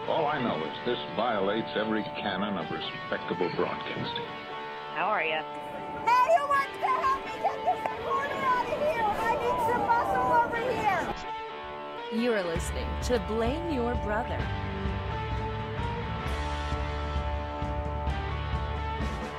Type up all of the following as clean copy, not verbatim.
All I know is this violates every canon of respectable broadcasting. How are you? Hey, who wants to help me get this recorder out of here? I need some muscle over here. You are listening to Blame Your Brother.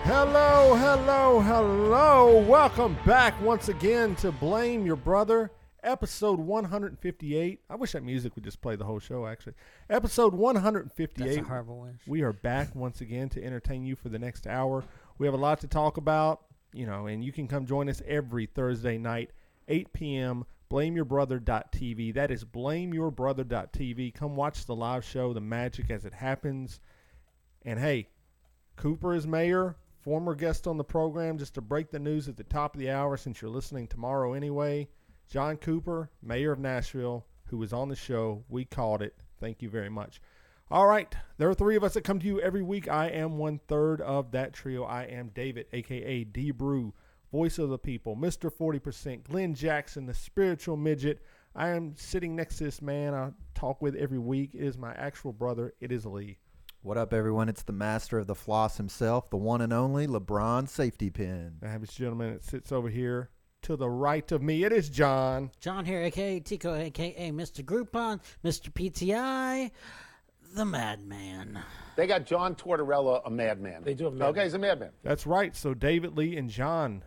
Hello, hello, hello. Welcome back once again to Blame Your Brother, episode 158. I wish that music would just play the whole show, actually. Episode 158. That's a horrible wish. We are back once again to entertain you for the next hour. We have a lot to talk about, and you can come join us every Thursday night, 8 p.m., blameyourbrother.tv. That is blameyourbrother.tv. Come watch the live show, the magic as it happens. And hey, Cooper is mayor. Former guest on the program, just to break the news at the top of the hour since you're listening tomorrow anyway. John Cooper, mayor of Nashville, who was on the show. We called it. Thank you very much. All right. There are three of us that come to you every week. I am one third of that trio. I am David, a.k.a. D-Brew, voice of the people, Mr. 40%, Glenn Jackson, the spiritual midget. I am sitting next to this man I talk with every week. It is my actual brother. It is Lee. What up, everyone? It's the master of the floss himself, the one and only LeBron Safety Pin. I have this gentleman that sits over here to the right of me. It is John. John here, a.k.a. Tico, a.k.a. Mr. Groupon, Mr. PTI, the Madman. They got John Tortorella, a madman. They do have a madman. Okay, he's a madman. That's right. So David, Lee, and John.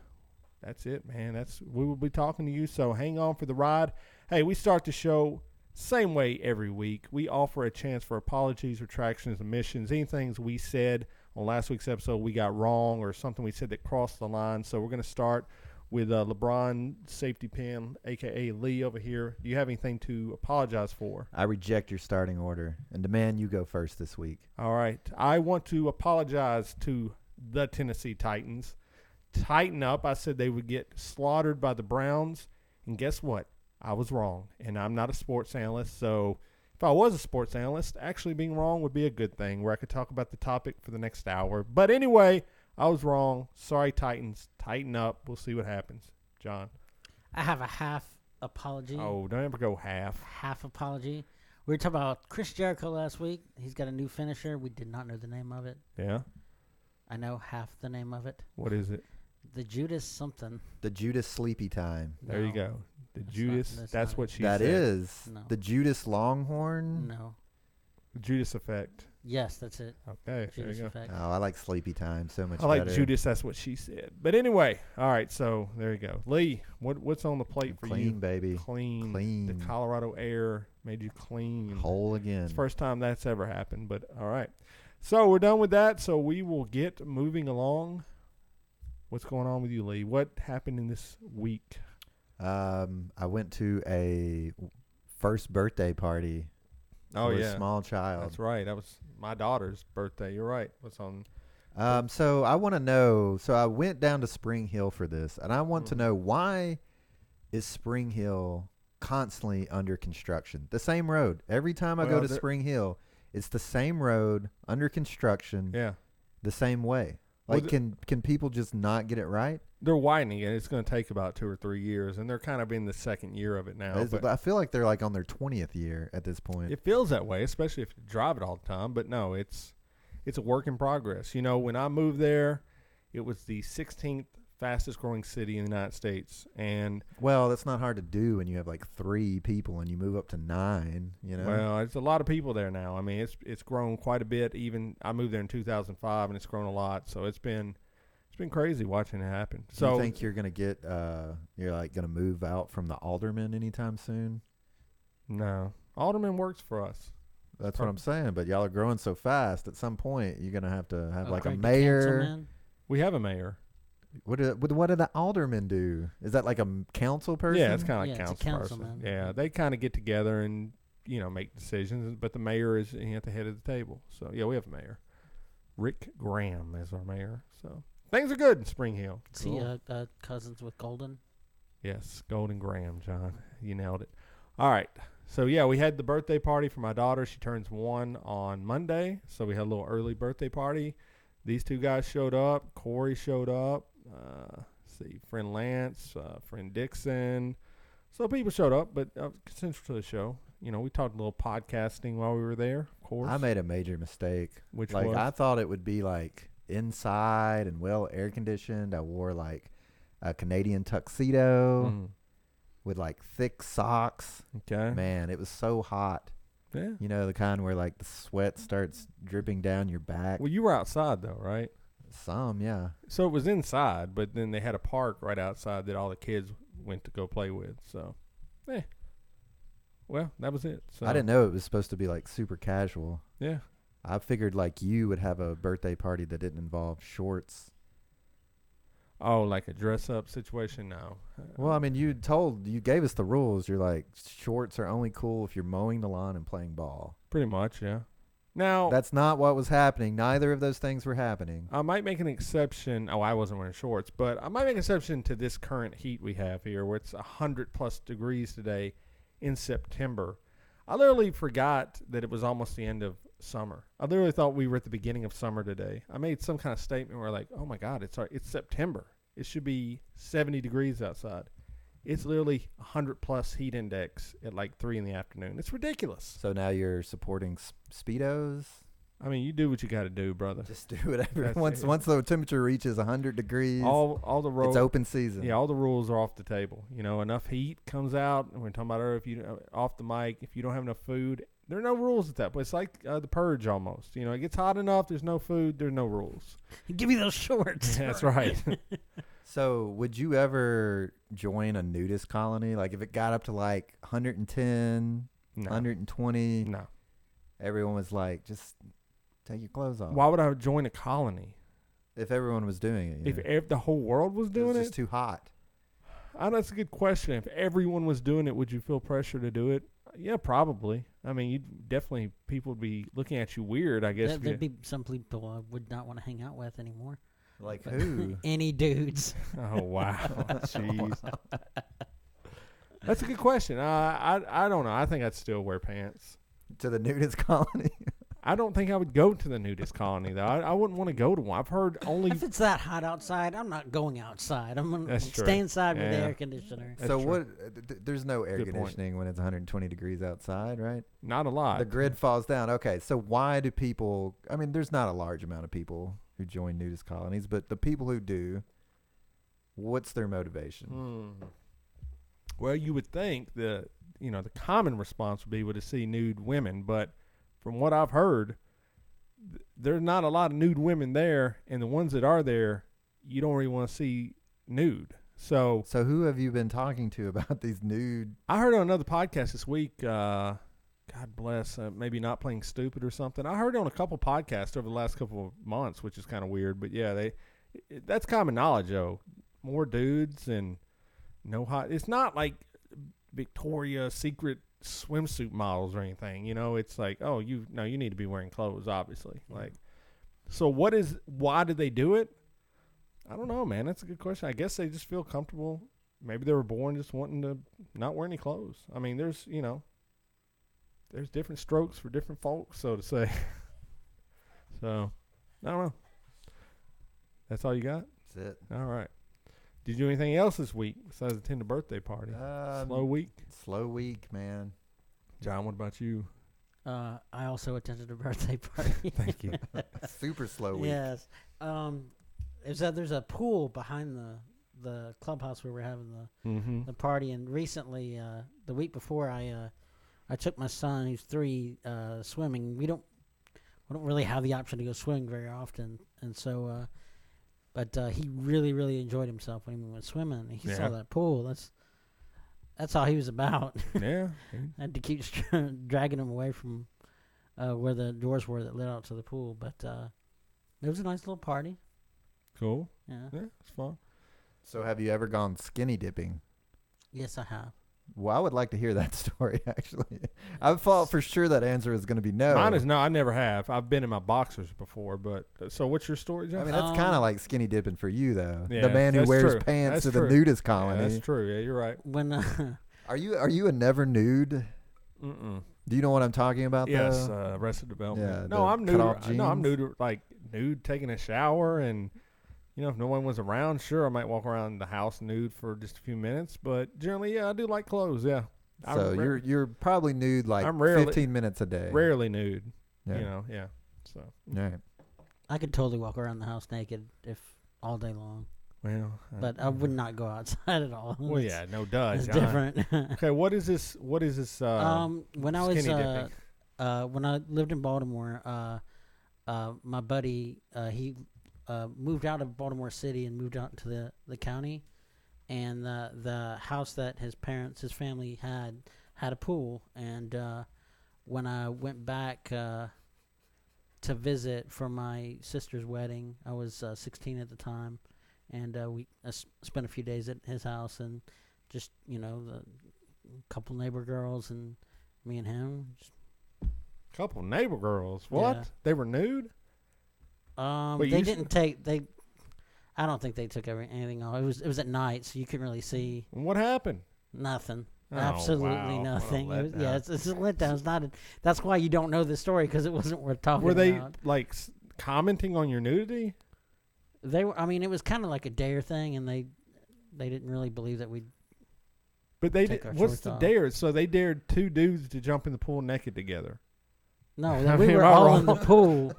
That's it, man. We will be talking to you, so hang on for the ride. Hey, we start the show same way every week. We offer a chance for apologies, retractions, omissions, anything we said on last week's episode we got wrong or something we said that crossed the line. So we're going to start with LeBron Safety Pin, a.k.a. Lee over here. Do you have anything to apologize for? I reject your starting order and demand you go first this week. All right. I want to apologize to the Tennessee Titans. Tighten up. I said they would get slaughtered by the Browns, and guess what? I was wrong, and I'm not a sports analyst, so if I was a sports analyst, actually being wrong would be a good thing where I could talk about the topic for the next hour. But anyway, I was wrong. Sorry, Titans. Tighten up. We'll see what happens. John? I have a half apology. Oh, don't ever go half. Half apology. We were talking about Chris Jericho last week. He's got a new finisher. We did not know the name of it. Yeah? I know half the name of it. What is it? The Judas something. The Judas Sleepy Time. There you go. The Judas, that's what she said. That is No. the Judas Longhorn. No. Judas Effect. Yes, that's it. Okay, Judas there you go. Effect. Oh, I like Sleepy Time so much I like better. Judas, that's what she said. But anyway, all right, so there you go. Lee, what's on the plate for you? Clean, baby. Clean. Clean. The Colorado air made you clean. Whole again. It's the first time that's ever happened, but all right. So we're done with that, so we will get moving along. What's going on with you, Lee? What happened in this week? I went to a first birthday party for a small child. That's right. That was my daughter's birthday. You're right. What's on? So I want to know. So I went down to Spring Hill for this, and I want to know, why is Spring Hill constantly under construction? The same road. Every time I go to Spring Hill, it's the same road under construction. Yeah. The same way. Like, can people just not get it right? They're widening it. It's going to take about 2 or 3 years, and they're kind of in the second year of it now. But I feel like they're like on their 20th year at this point. it feels that way, especially if you drive it all the time. But no, it's a work in progress. When I moved there, it was the 16th fastest growing city in the United States. And well, that's not hard to do when you have like 3 people and you move up to 9, Well, it's a lot of people there now. I mean, it's grown quite a bit. Even I moved there in 2005, and it's grown a lot. So it's been crazy watching it happen. Do you think you're going to get you're like going to move out from the alderman anytime soon? No. Alderman works for us. That's what I'm saying, but y'all are growing so fast. At some point, you're going to have like a Craig mayor. Councilman. We have a mayor. What do the aldermen do? Is that like a council person? Yeah, it's kind of like Yeah, it's a council person. councilman. Yeah, they kind of get together and make decisions, but the mayor is at the head of the table. So yeah, we have a mayor. Rick Graham is our mayor. So things are good in Spring Hill. See, cousins with Golden. Yes, Golden Graham, John. You nailed it. All right. So yeah, we had the birthday party for my daughter. She turns 1 on Monday, so we had a little early birthday party. These 2 guys showed up. Corey showed up. Friend Lance, friend Dixon. So people showed up, but central to the show. we talked a little podcasting while we were there, of course. I made a major mistake. Which like was? I thought it would be like inside and well air conditioned. I wore like a Canadian tuxedo with like thick socks. Okay. Man, it was so hot. Yeah. You know, the kind where like the sweat starts dripping down your back. Well, you were outside though, right? Some, yeah. So it was inside, but then they had a park right outside that all the kids went to go play with. So, well, that was it. So I didn't know it was supposed to be like super casual. Yeah. I figured like you would have a birthday party that didn't involve shorts. Oh, like a dress-up situation? No. Well, I mean, you gave us the rules. You're like, shorts are only cool if you're mowing the lawn and playing ball. Pretty much, yeah. Now, that's not what was happening. Neither of those things were happening. I might make an exception. Oh, I wasn't wearing shorts, but I might make an exception to this current heat we have here, where it's 100-plus degrees today in September. I literally forgot that it was almost the end of summer. I literally thought we were at the beginning of summer today. I made some kind of statement where like, oh my God, it's September. It should be 70 degrees outside. It's literally 100-plus heat index at like 3 in the afternoon. It's ridiculous. So now you're supporting Speedos? I mean, you do what you got to do, brother. Just do whatever. Once the temperature reaches 100 degrees, all the rules. It's open season. Yeah, all the rules are off the table. Enough heat comes out, and we're talking about earlier, if you off the mic, if you don't have enough food, there are no rules at that point. It's like the purge almost. It gets hot enough, there's no food, there's no rules. Give me those shorts. Yeah, that's right. So would you ever join a nudist colony? Like if it got up to like 110, No. 120, No. everyone was like, just take your clothes off. Why would I join a colony? If everyone was doing it. If the whole world was doing it it? was just too hot. That's a good question. If everyone was doing it, would you feel pressure to do it? Yeah, probably. I mean, people would be looking at you weird, I guess. There'd be some people I would not want to hang out with anymore. Like who? Any dudes. Oh, wow. Jeez. That's a good question. I don't know. I think I'd still wear pants. To the nudist colony? I don't think I would go to the nudist colony, though. I wouldn't want to go to one. I've heard only... If it's that hot outside, I'm not going outside. I'm going to stay inside with the air conditioner. So there's no air conditioning when it's 120 degrees outside, right? Not a lot. The grid falls down. Okay, so why do people... I mean, there's not a large amount of people who join nudist colonies, but the people who do, what's their motivation? Well, you would think the common response would be to see nude women, but from what I've heard, there's not a lot of nude women there, and the ones that are there, you don't really want to see nude. So who have you been talking to about these nude? I heard on another podcast this week, God bless, maybe Not Playing Stupid or something. I heard on a couple podcasts over the last couple of months, which is kind of weird, but yeah, that's common knowledge, though. More dudes and no hot. It's not like Victoria's Secret swimsuit models or anything. It's like, oh, you need to be wearing clothes, obviously. Like, so why did they do it? I don't know, man. That's a good question. I guess they just feel comfortable. Maybe they were born just wanting to not wear any clothes. I mean, there's different strokes for different folks, so to say. So, I don't know. That's all you got? That's it. All right. Did you do anything else this week besides attend a birthday party? Slow week? Slow week, man. John, what about you? I also attended a birthday party. Thank you. Super slow week. Yes. There's a pool behind the clubhouse where we're having the party, and recently, the week before, I took my son, who's 3, swimming. We don't really have the option to go swimming very often, and so. But he really, really enjoyed himself when he went swimming. He saw that pool. That's all he was about. Yeah. I had to keep dragging him away from where the doors were that led out to the pool. But it was a nice little party. Cool. Yeah. Yeah, it's fun. So have you ever gone skinny dipping? Yes, I have. Well, I would like to hear that story, actually. I thought for sure that answer was going to be no. Mine is no. I never have. I've been in my boxers before, but so what's your story, John? I mean, that's kind of like skinny dipping for you, though. Yeah, the man who wears true. pants That's to true. the nudist colony. Yeah, that's true. Yeah, you're right. When Are you a never nude? Mm-mm. Do you know what I'm talking about? Yes, though? Arrested Development. Yeah, no, the I'm nude. cut-off No, I'm jeans. nude. Like nude, taking a shower, and if no one was around, sure, I might walk around the house nude for just a few minutes. But generally, yeah, I do like clothes. Yeah, So you're probably nude like I'm rarely, 15 minutes a day. Rarely nude. Yeah. You know, yeah. So. All right. I could totally walk around the house naked if all day long. Well, But I would not go outside at all. Well, yeah, no duh. It's John. different. Okay, what is this? When I was skinny dipping? when I lived in Baltimore, my buddy he moved out of Baltimore City and moved out into the county, and the house that his family had a pool, and when I went back to visit for my sister's wedding, I was 16 at the time, and we spent a few days at his house, and just the couple neighbor girls and me and him. Couple neighbor girls. What? Yeah. They were nude? They didn't take they. I don't think they took anything off. It was at night, so you couldn't really see What happened? nothing. Oh, Absolutely wow. nothing. What a It was, it's a letdown. It's not. That's why you don't know the story, because it wasn't worth talking Were they about. like commenting on your nudity? They were. I mean, it was kind of like a dare thing, and they didn't really believe that we'd. But they Take did. our What's shorts the off. dare? So they dared two dudes to jump in the pool naked together. No, I we mean, were am I all in the wrong? pool.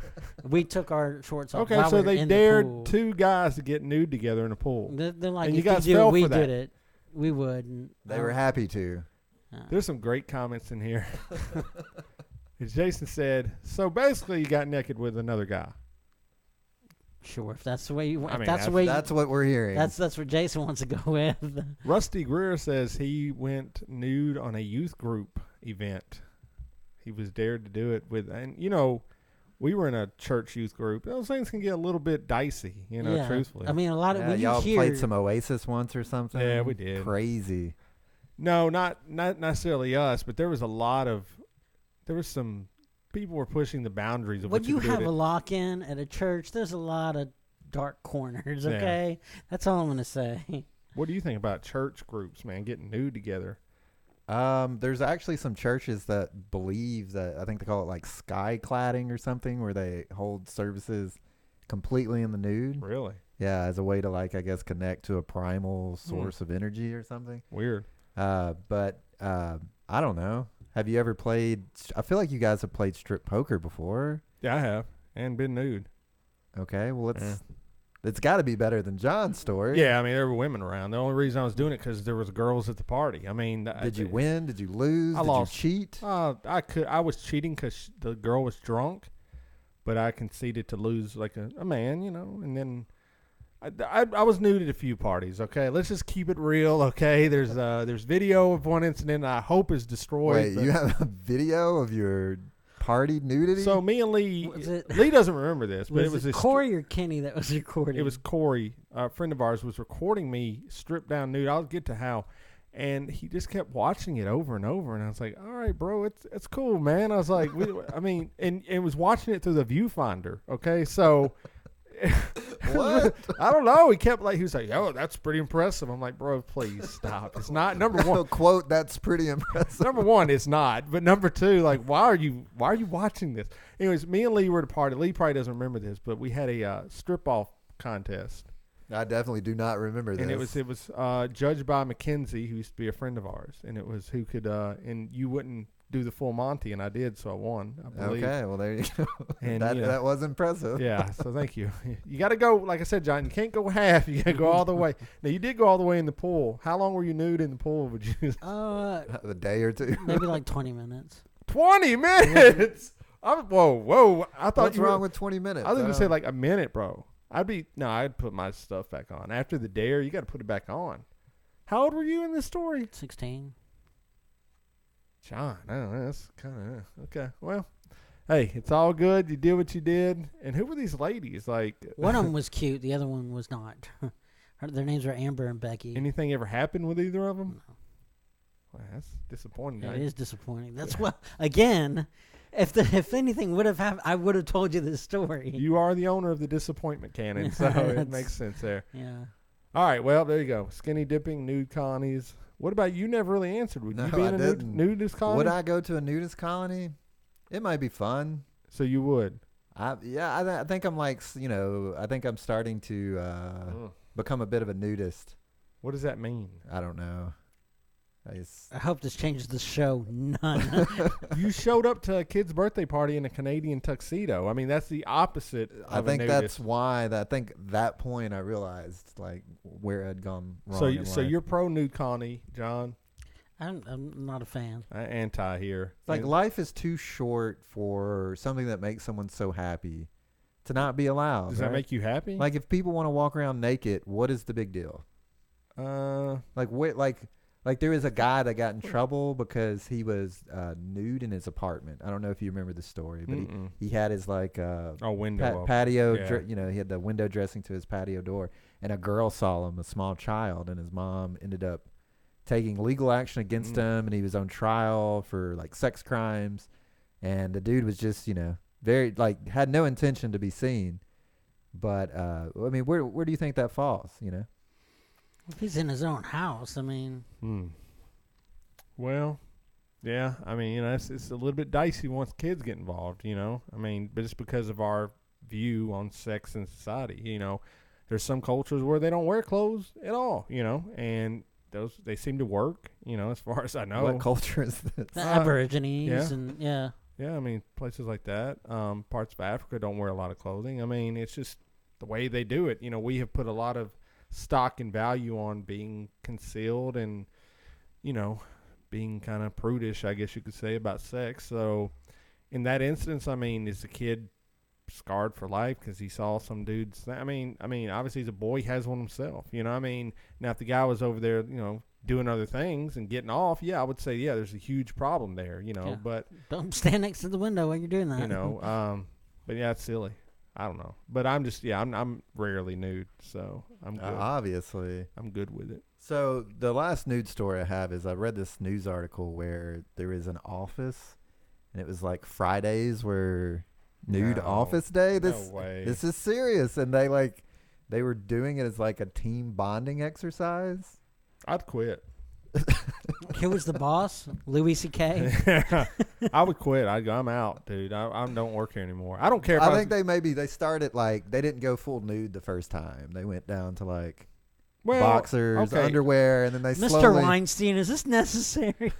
We took our shorts off. Okay, while so we were they in the dared pool. two guys to get nude together in a pool. They're like, And you if guys do fell it, we for that. did it. We would. And They were happy to. There's some great comments in here. As Jason said, so basically you got naked with another guy. Sure, if that's the way you. I mean, that's the way. That's what we're hearing. That's what Jason wants to go with. Rusty Greer says he went nude on a youth group event. He was dared to do it with, and we were in a church youth group. Those things can get a little bit dicey, Yeah. truthfully. I mean, a lot of when y'all you hear played some Oasis once or something. Yeah, we did. Crazy. No, not necessarily us, but there was some people were pushing the boundaries of when what you you could do have with a it. lock-in at a church, there's a lot of dark corners. Okay, that's all I'm gonna say. What do you think about church groups, man, getting nude together? There's actually some churches that believe that, I think they call it like sky cladding or something, where they hold services completely in the nude. Really? Yeah, as a way to I guess connect to a primal source of energy or something. Weird. But I don't know. Have you ever played? I feel like you guys have played strip poker before. Yeah, I have, and been nude. Okay, well it's got to be better than John's story. Yeah, I mean there were women around. The only reason I was doing it because there was girls at the party. I mean, Did you win? Did you lose? I Did lost. you cheat? I was cheating because the girl was drunk, but I conceded to lose like a man, and then. I was nude at a few parties. Okay, let's just keep it real. Okay, there's video of one incident I hope is destroyed. Wait, you have a video of your party nudity? So me and Lee, Was it- Lee doesn't remember this, but it was this. Corey or Kenny that was recording. It was Corey, a friend of ours, was recording me stripped down nude. I'll get to how, and he just kept watching it over and over, and I was like, "All right, bro, it's cool, man." I was like, and was watching it through the viewfinder. Okay, so. What? I don't know. He was like, "Oh, that's pretty impressive." I'm like, "Bro, please stop. It's not number one." Quote, that's pretty impressive. Number one, it's not. But number two, like, why are you watching this? Anyways, me and Lee were at a party. Lee probably doesn't remember this, but we had a strip off contest, I definitely do not remember this. and it was judged by Mackenzie, who used to be a friend of ours, and it was who could and you wouldn't do the full Monty, and I did, so I won. I believe. Okay, well there you go. And, that was impressive. Yeah, so thank you. You got to go, like I said, John, you can't go half. You got to go all the way. Now, you did go all the way in the pool. How long were you nude in the pool? Would you? A day or two. maybe like 20 minutes. 20 minutes? Whoa. I thought What's you wrong were, with 20 minutes? I was going to say like a minute, bro. I'd put my stuff back on. After the dare, you got to put it back on. How old were you in this story? 16. John, I don't know. That's kind of, okay. Well, hey, it's all good. You did what you did. And who were these ladies? Like, One of them was cute. The other one was not. Their names were Amber and Becky. anything ever happened with either of them? No. Well, that's disappointing. It is disappointing. That's what, again, if anything would have happened, I would have told you this story. You are the owner of the disappointment cannon, so it That's- makes sense there. Yeah. All right, well, there you go. Skinny dipping, nude colonies. What about you? Never really answered. Would No, you be in I a didn't. nudist colony? Would I go to a nudist colony? It might be fun. So you would. I think I'm I think I'm starting to become a bit of a nudist. What does that mean? I don't know. I hope this changes the show. None. You showed up to a kid's birthday party in a Canadian tuxedo. I mean, that's the opposite. I of think a that's nudist. why. I think that point I realized like where I'd gone wrong. So you're pro nude colony, John. I'm not a fan. Anti here. It's like And- life is too short for something that makes someone so happy to not be allowed. Does that right? make you happy? Like if people want to walk around naked, what is the big deal? Like what? Like there was a guy that got in trouble because he was nude in his apartment. I don't know if you remember the story, but he had his like window patio. Yeah. He had the window dressing to his patio door, and a girl saw him, a small child, and his mom ended up taking legal action against him, and he was on trial for like sex crimes, and the dude was just very like had no intention to be seen. But I mean, where do you think that falls? If he's in his own house, I mean. Well, yeah. I mean, it's a little bit dicey once kids get involved. I mean, but it's because of our view on sex in society. There's some cultures where they don't wear clothes at all. And they seem to work. As far as I know. What culture is this? The Aborigines yeah. and yeah. Yeah, I mean, places like that. Parts of Africa don't wear a lot of clothing. I mean, it's just the way they do it. We have put a lot of stock and value on being concealed and, being kind of prudish, I guess you could say, about sex. So in that instance, I mean, is the kid scarred for life because he saw some dudes? I mean, obviously he's a boy, he has one himself. I mean, now if the guy was over there, doing other things and getting off, yeah, I would say, yeah, there's a huge problem there, Yeah. but Don't stand next to the window when you're doing that. but yeah, it's silly. I don't know, but I'm just, I'm rarely nude, so I'm good. Obviously, I'm good with it. So the last nude story I have is I read this news article where there is an office, and it was like Fridays were nude No. office day. No way. This is serious, and they were doing it as like a team bonding exercise. I'd quit. Who was the boss? Louis C.K. I would quit. I'd go, I'm out, dude. I don't work here anymore. I don't care if I think they started like they didn't go full nude the first time. They went down to like boxers, okay. underwear, and then they Mr. slowly. Weinstein, is this necessary?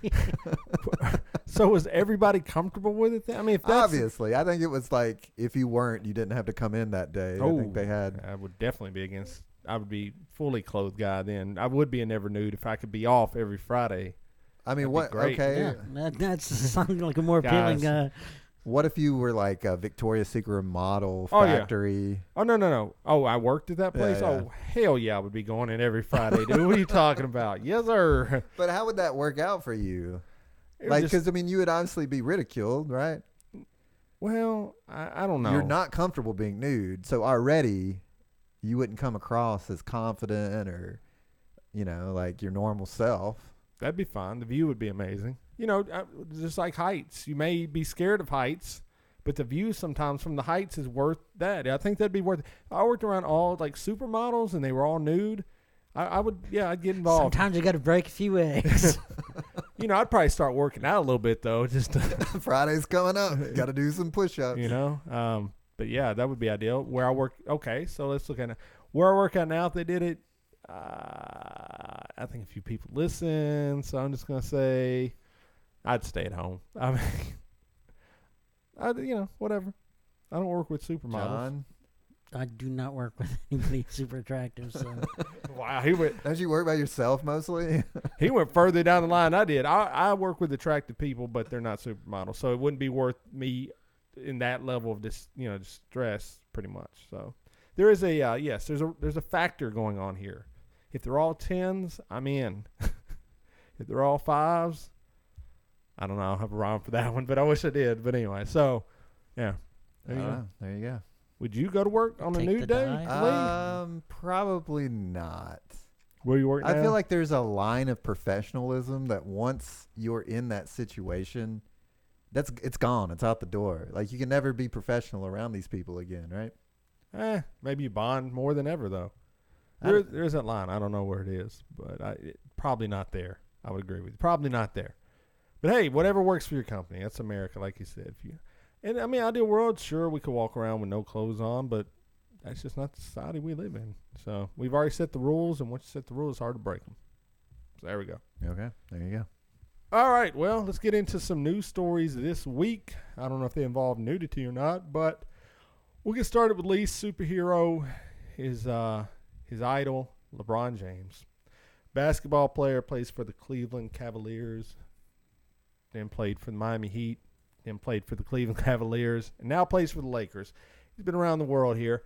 So was everybody comfortable with it then? I mean, if that's Obviously, I think it was like if you weren't, you didn't have to come in that day. I think they had. I would definitely be against. I would be fully clothed guy then. I would be a never nude if I could be off every Friday. I mean, That'd be what? great. Okay. Yeah, that's something like a more appealing. Guys. What if you were like a Victoria's Secret model Oh, yeah. factory? Oh no! Oh, I worked at that place. Yeah. Oh hell yeah, I would be going in every Friday, dude. What are you talking about? Yes, sir. But how would that work out for you? It was Like, just- because I mean, you would obviously be ridiculed, right? well, I don't know. You're not comfortable being nude, so already you wouldn't come across as confident or, like your normal self. That'd be fine. The view would be amazing. Just like heights. You may be scared of heights, but the view sometimes from the heights is worth that. I think that'd be worth it. I worked around all like supermodels and they were all nude. I'd get involved. Sometimes you got to break a few eggs. I'd probably start working out a little bit though, just to, Friday's coming up. Got to do some push-ups. But yeah, that would be ideal. Where I work, okay, so let's look at it. Where I work out now, if they did it, I think a few people listen, so I'm just gonna say I'd stay at home. I mean, whatever. I don't work with supermodels. John, I do not work with anybody super attractive, so Wow, he went. don't you work by yourself mostly? He went further down the line than I did. I work with attractive people, but they're not supermodels, so it wouldn't be worth me in that level of distress, pretty much. So there is a yes, there's a factor going on here. If they're all 10s, I'm in. If they're all 5s, I don't know. I'll have a rhyme for that one, but I wish I did. But anyway, so yeah, there you go. There you go. Would you go to work on a Take nude the day? dive. Lee? Probably not. Where you work now? I feel like there's a line of professionalism that once you're in that situation, it's gone. It's out the door. Like you can never be professional around these people again, right? Maybe you bond more than ever though. There's that line. I don't know where it is, but probably not there. I would agree with you. Probably not there. But hey, whatever works for your company. That's America, like you said. And I mean, ideal world, sure, we could walk around with no clothes on, but that's just not the society we live in. So we've already set the rules, and once you set the rules, it's hard to break them. So there we go. Okay, there you go. All right, well, let's get into some news stories this week. I don't know if they involve nudity or not, but we'll get started with Lee's superhero, his idol, LeBron James. Basketball player, plays for the Cleveland Cavaliers, then played for the Miami Heat, then played for the Cleveland Cavaliers, and now plays for the Lakers. He's been around the world here.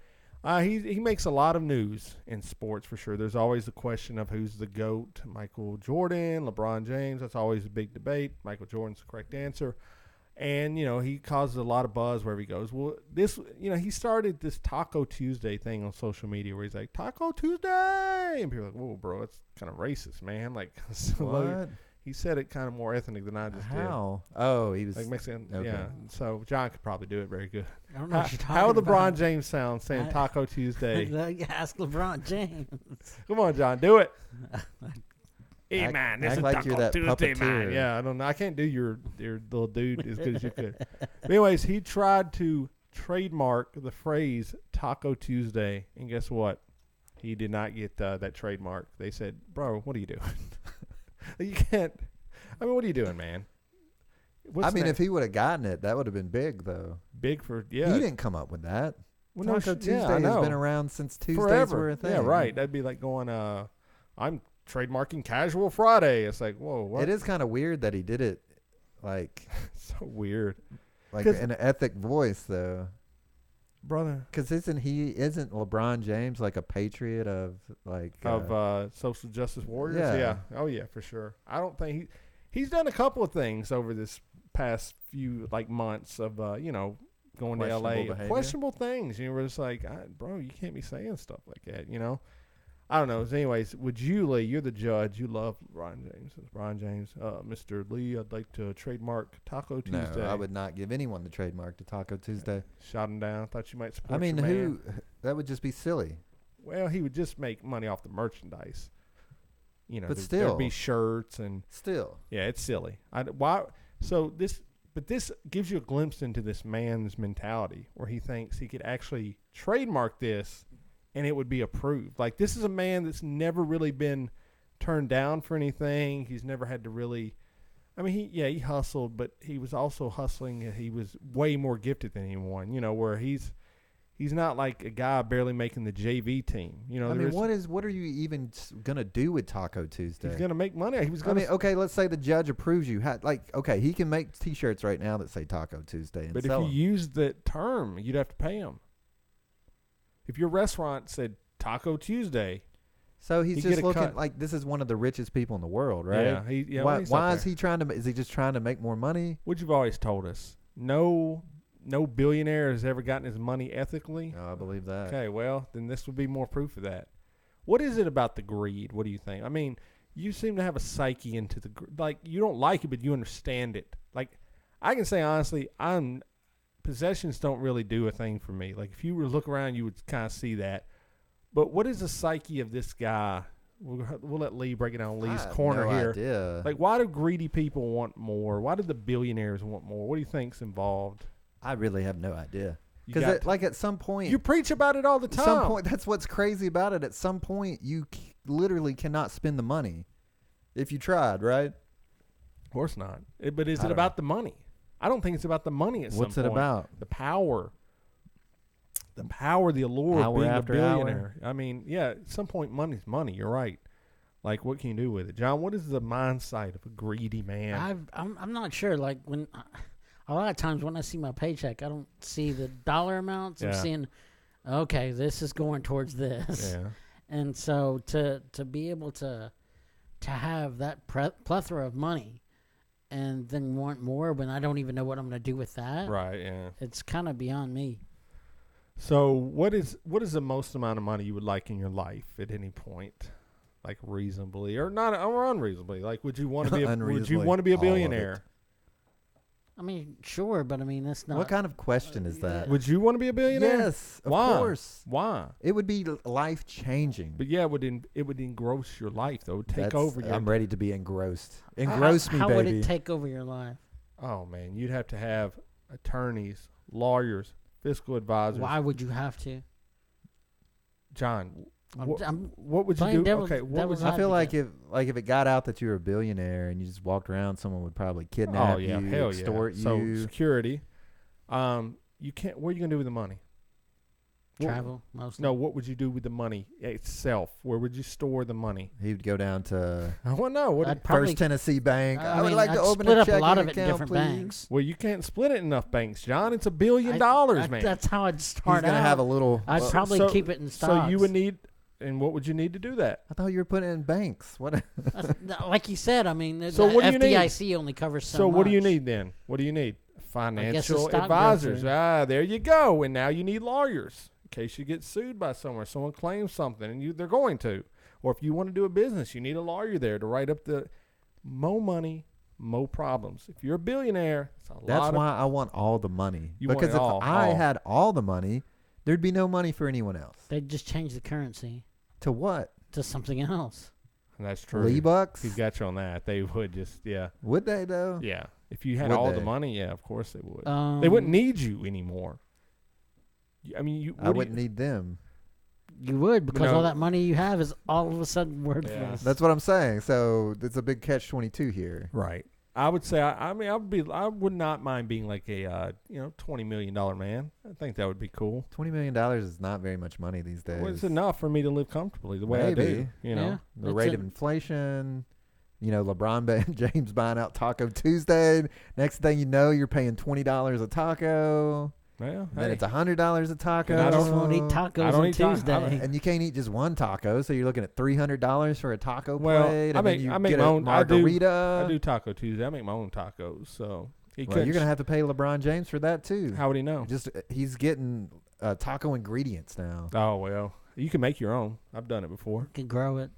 He makes a lot of news in sports for sure. There's always the question of who's the GOAT, Michael Jordan, LeBron James. That's always a big debate. Michael Jordan's the correct answer. And, he causes a lot of buzz wherever he goes. Well, he started this Taco Tuesday thing on social media where he's like, Taco Tuesday! And people are like, whoa, bro, that's kind of racist, man. Like, What? He said it kind of more ethnic than I just did. How? Oh, he was like Mexican. okay. Yeah. So John could probably do it very good. I don't know what you're talking How would LeBron about. James sound saying Taco Tuesday? Ask LeBron James. Come on, John, do it. Hey, Act- man, this act is like Taco you're that Tuesday, man. puppeteer. Yeah, I don't know. I can't do your little dude as good as you could. But anyways, he tried to trademark the phrase Taco Tuesday, and guess what? He did not get that trademark. They said, bro, what are you doing? You can't. I mean, what are you doing, man? What's if he would have gotten it, that would have been big, though. big for, yeah. He didn't come up with that. Well, no, Taco Tuesday I has know. been around since Tuesdays Forever. were a thing. Yeah, right. That'd be like going, I'm trademarking Casual Friday. It's like, whoa, what? It is kind of weird that he did it, like, so weird. like 'Cause- in an ethic voice, though. Brother. Because isn't LeBron James like a patriot of like Social justice warriors? Yeah. Oh, yeah, for sure. I don't think he's done a couple of things over this past few, months of, going to L.A. behavior? Questionable things. We're just like, bro, you can't be saying stuff like that, I don't know. So anyways, would you, Lee, you're the judge. You love LeBron James. LeBron James, Mr. Lee, I'd like to trademark Taco Tuesday. No, I would not give anyone the trademark to Taco Tuesday. Shot him down. Thought you might support I mean, your man. that would just be silly. Well, he would just make money off the merchandise. But there'd still. be shirts and Still. yeah, it's silly. This gives you a glimpse into this man's mentality where he thinks he could actually trademark this and it would be approved. Like, this is a man that's never really been turned down for anything. He's never had to really. I mean, he hustled, but he was also hustling. He was way more gifted than anyone. Where he's not like a guy barely making the JV team. I mean, what are you even gonna do with Taco Tuesday? He's gonna make money. He was gonna. okay, let's say the judge approves you. Okay, he can make T-shirts right now that say Taco Tuesday and But if sell you 'em. used that term, you'd have to pay him. If your restaurant said Taco Tuesday, So he's he'd just get a looking cut. like this is one of the richest people in the world, right? yeah. Why is he trying to? Is he just trying to make more money? What you've always told us, no billionaire has ever gotten his money ethically. Oh, I believe that. Okay, well, then this would be more proof of that. What is it about the greed? What do you think? I mean, you seem to have a psyche into you don't like it, but you understand it. Like, I can say honestly, possessions don't really do a thing for me. Like, if you were to look around, you would kind of see that. But what is the psyche of this guy? We'll let Lee break it down. Lee's corner no here. Idea. Like, why do greedy people want more? Why do the billionaires want more? What do you think's involved? I really have no idea. You got Because at some point, you preach about it all the time. At some point, that's what's crazy about it. At some point, you literally cannot spend the money if you tried, right? Of course not. But is I it don't about the money? I don't think it's about the money at some point. What's it about? The power. The power, the allure of Hour being a after billionaire. I mean, yeah, at some point, money's money. You're right. Like, what can you do with it? John, what is the mindset of a greedy man? I'm not sure. Like, when a lot of times when I see my paycheck, I don't see the dollar amounts. I'm Yeah. seeing, okay, this is going towards this. Yeah. And so to be able to have that plethora of money and then want more when I don't even know what I'm going to do with that, Right, yeah. it's kind of beyond me. So what is the most amount of money you would like in your life at any point? Like, reasonably or not, or unreasonably? Like, would you want to be a Unreasonably, all of billionaire? I mean, sure, but I mean, that's not. What kind of question is that? Would you want to be a billionaire? Yes, of Why? course. Why? It would be life changing. But yeah, it would engross your life though. It would take over your. I'm ready to be engrossed. Engross me, How baby. would it take over your life? Oh man, you'd have to have attorneys, lawyers, fiscal advisors. Why would you have to? John, What would you playing do? devil's- Okay, what would devil's you I feel like advocate. if it got out that you were a billionaire and you just walked around, someone would probably kidnap Oh yeah, you, hell extort yeah. So you. security. You can't. What are you gonna do with the money? Travel mostly. No, what would you do with the money itself? Where would you store the money? He would go down to I want to know. What? I'd probably, First Tennessee Bank. I would mean, like I'd to open split a up a lot checking of it in account, different please. banks. Well, you can't split it in enough banks, John. It's $1 billion, man. That's how I'd He's start gonna out. have a little. I'd probably so- keep it in stocks. So you would need, and what would you need to do that? I thought you were putting it in banks. What? like you said, I mean, So the what do you need? FDIC only covers so So what do you much. need then? What do you need? Financial stockbroker. advisors. There you go. And now you need lawyers in case you get sued by somewhere. Someone claims something, and they're going to. Or if you want to do a business, you need a lawyer there to write up the mo money, mo problems. If you're a billionaire, it's a That's lot why I want all the money. You want because it if all, I all. had all the money, there'd be no money for anyone else. They'd just change the currency To what? to something else. And that's true. Lee bucks? He's got you on that. They would just, yeah. Would they though? Yeah. If you had Would all they? the money, yeah, of course they would. They wouldn't need you anymore. I mean, I wouldn't need them. You would, because No. all that money you have is all of a sudden worthless. That's what I'm saying. So it's a big catch-22 here. Right. I would say. I would not mind being like a $20 million man. I think that would be cool. $20 million is not very much money these days. Well, it's enough for me to live comfortably the way I do. Maybe. You know. Yeah. The It's rate a- of inflation. LeBron James buying out Taco Tuesday. Next thing you know, you're paying $20 a taco. Well, Then hey, it's $100 a taco. And I I don't- just won't eat tacos I don't on eat ta- I Tuesday. don't- And you can't eat just one taco, so you're looking at $300 for a taco Well, plate. I And make- then you I make get my a own- I do- margarita. I do Taco Tuesday. I make my own tacos, so Well, you're gonna have to pay LeBron James for that too. How would he know? Just he's getting taco ingredients now. Oh well, you can make your own. I've done it before. You can grow it.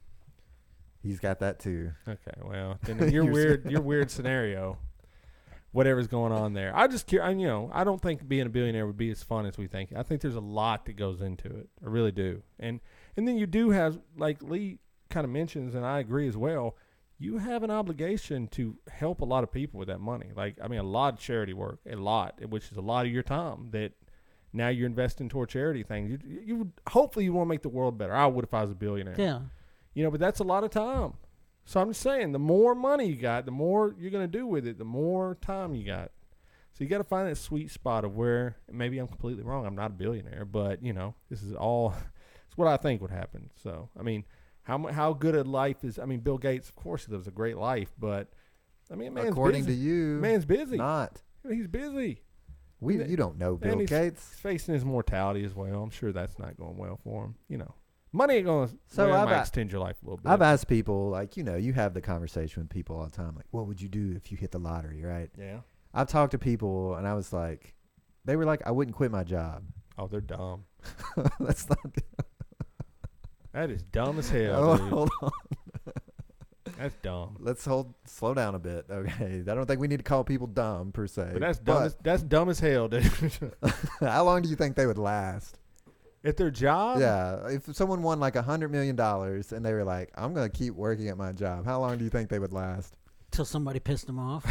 He's got that too. Okay, well, then your weird scenario, whatever's going on there. I don't think being a billionaire would be as fun as we think. I think there's a lot that goes into it. I really do. And then you do have, like Lee kind of mentions, and I agree as well, you have an obligation to help a lot of people with that money. Like, I mean, a lot of charity work, which is a lot of your time that now you're investing toward charity things. You hopefully you want to make the world better. I would if I was a billionaire. Yeah. But that's a lot of time. So I'm just saying, the more money you got, the more you're going to do with it, the more time you got. So you got to find that sweet spot of where, maybe I'm completely wrong, I'm not a billionaire, but, this is all, it's what I think would happen. So, I mean, how good a life is, Bill Gates, of course, he lives a great life, but, man's According busy. to you, Man's busy. not. He's busy. You don't know Bill And Gates. He's facing his mortality as well. I'm sure that's not going well for him, Money ain't going to I've extend your life a little bit. I've asked people, like, you have the conversation with people all the time, like, what would you do if you hit the lottery, right? Yeah. I've talked to people, and I was like, they were like, I wouldn't quit my job. Oh, they're dumb. That's not. That is dumb as hell, Oh, dude. hold on. That's dumb. Let's slow down a bit, okay? I don't think we need to call people dumb per se. But that's dumb as hell, dude. How long do you think they would last? At their job? Yeah, if someone won like $100 million and they were like, I'm going to keep working at my job, how long do you think they would last? Till somebody pissed them off.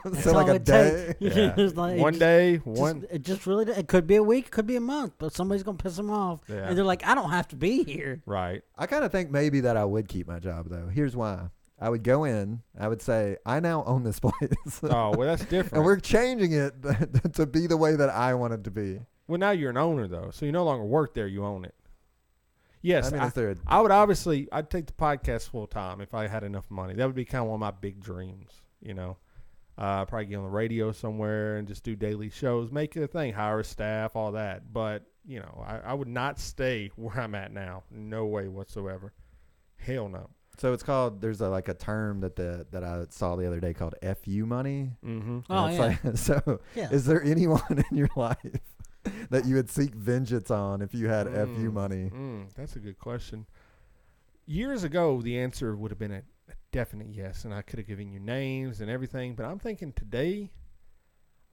That's So like all a it day? takes. Yeah. It's like, One day, one. It just really. It could be a week, could be a month, but somebody's gonna piss them off, Yeah. and they're like, "I don't have to be here." Right. I kind of think maybe that I would keep my job, though. Here's why. I would go in, I would say, I now own this place. Oh, well, that's different. And we're changing it to be the way that I want it to be. Well, now you're an owner, though, so you no longer work there. You own it. Yes, I mean, is there a, I would I'd take the podcast full time if I had enough money. That would be kind of one of my big dreams, Probably get on the radio somewhere and just do daily shows, make it a thing, hire a staff, all that. But, I would not stay where I'm at now. No way whatsoever. Hell no. so it's called, there's a term that I saw the other day called FU money. Mm-hmm. Oh, yeah. So Yeah. is there anyone in your life that you would seek vengeance on if you had FU money? That's a good question. Years ago, the answer would have been a definite yes, and I could have given you names and everything. But I'm thinking today,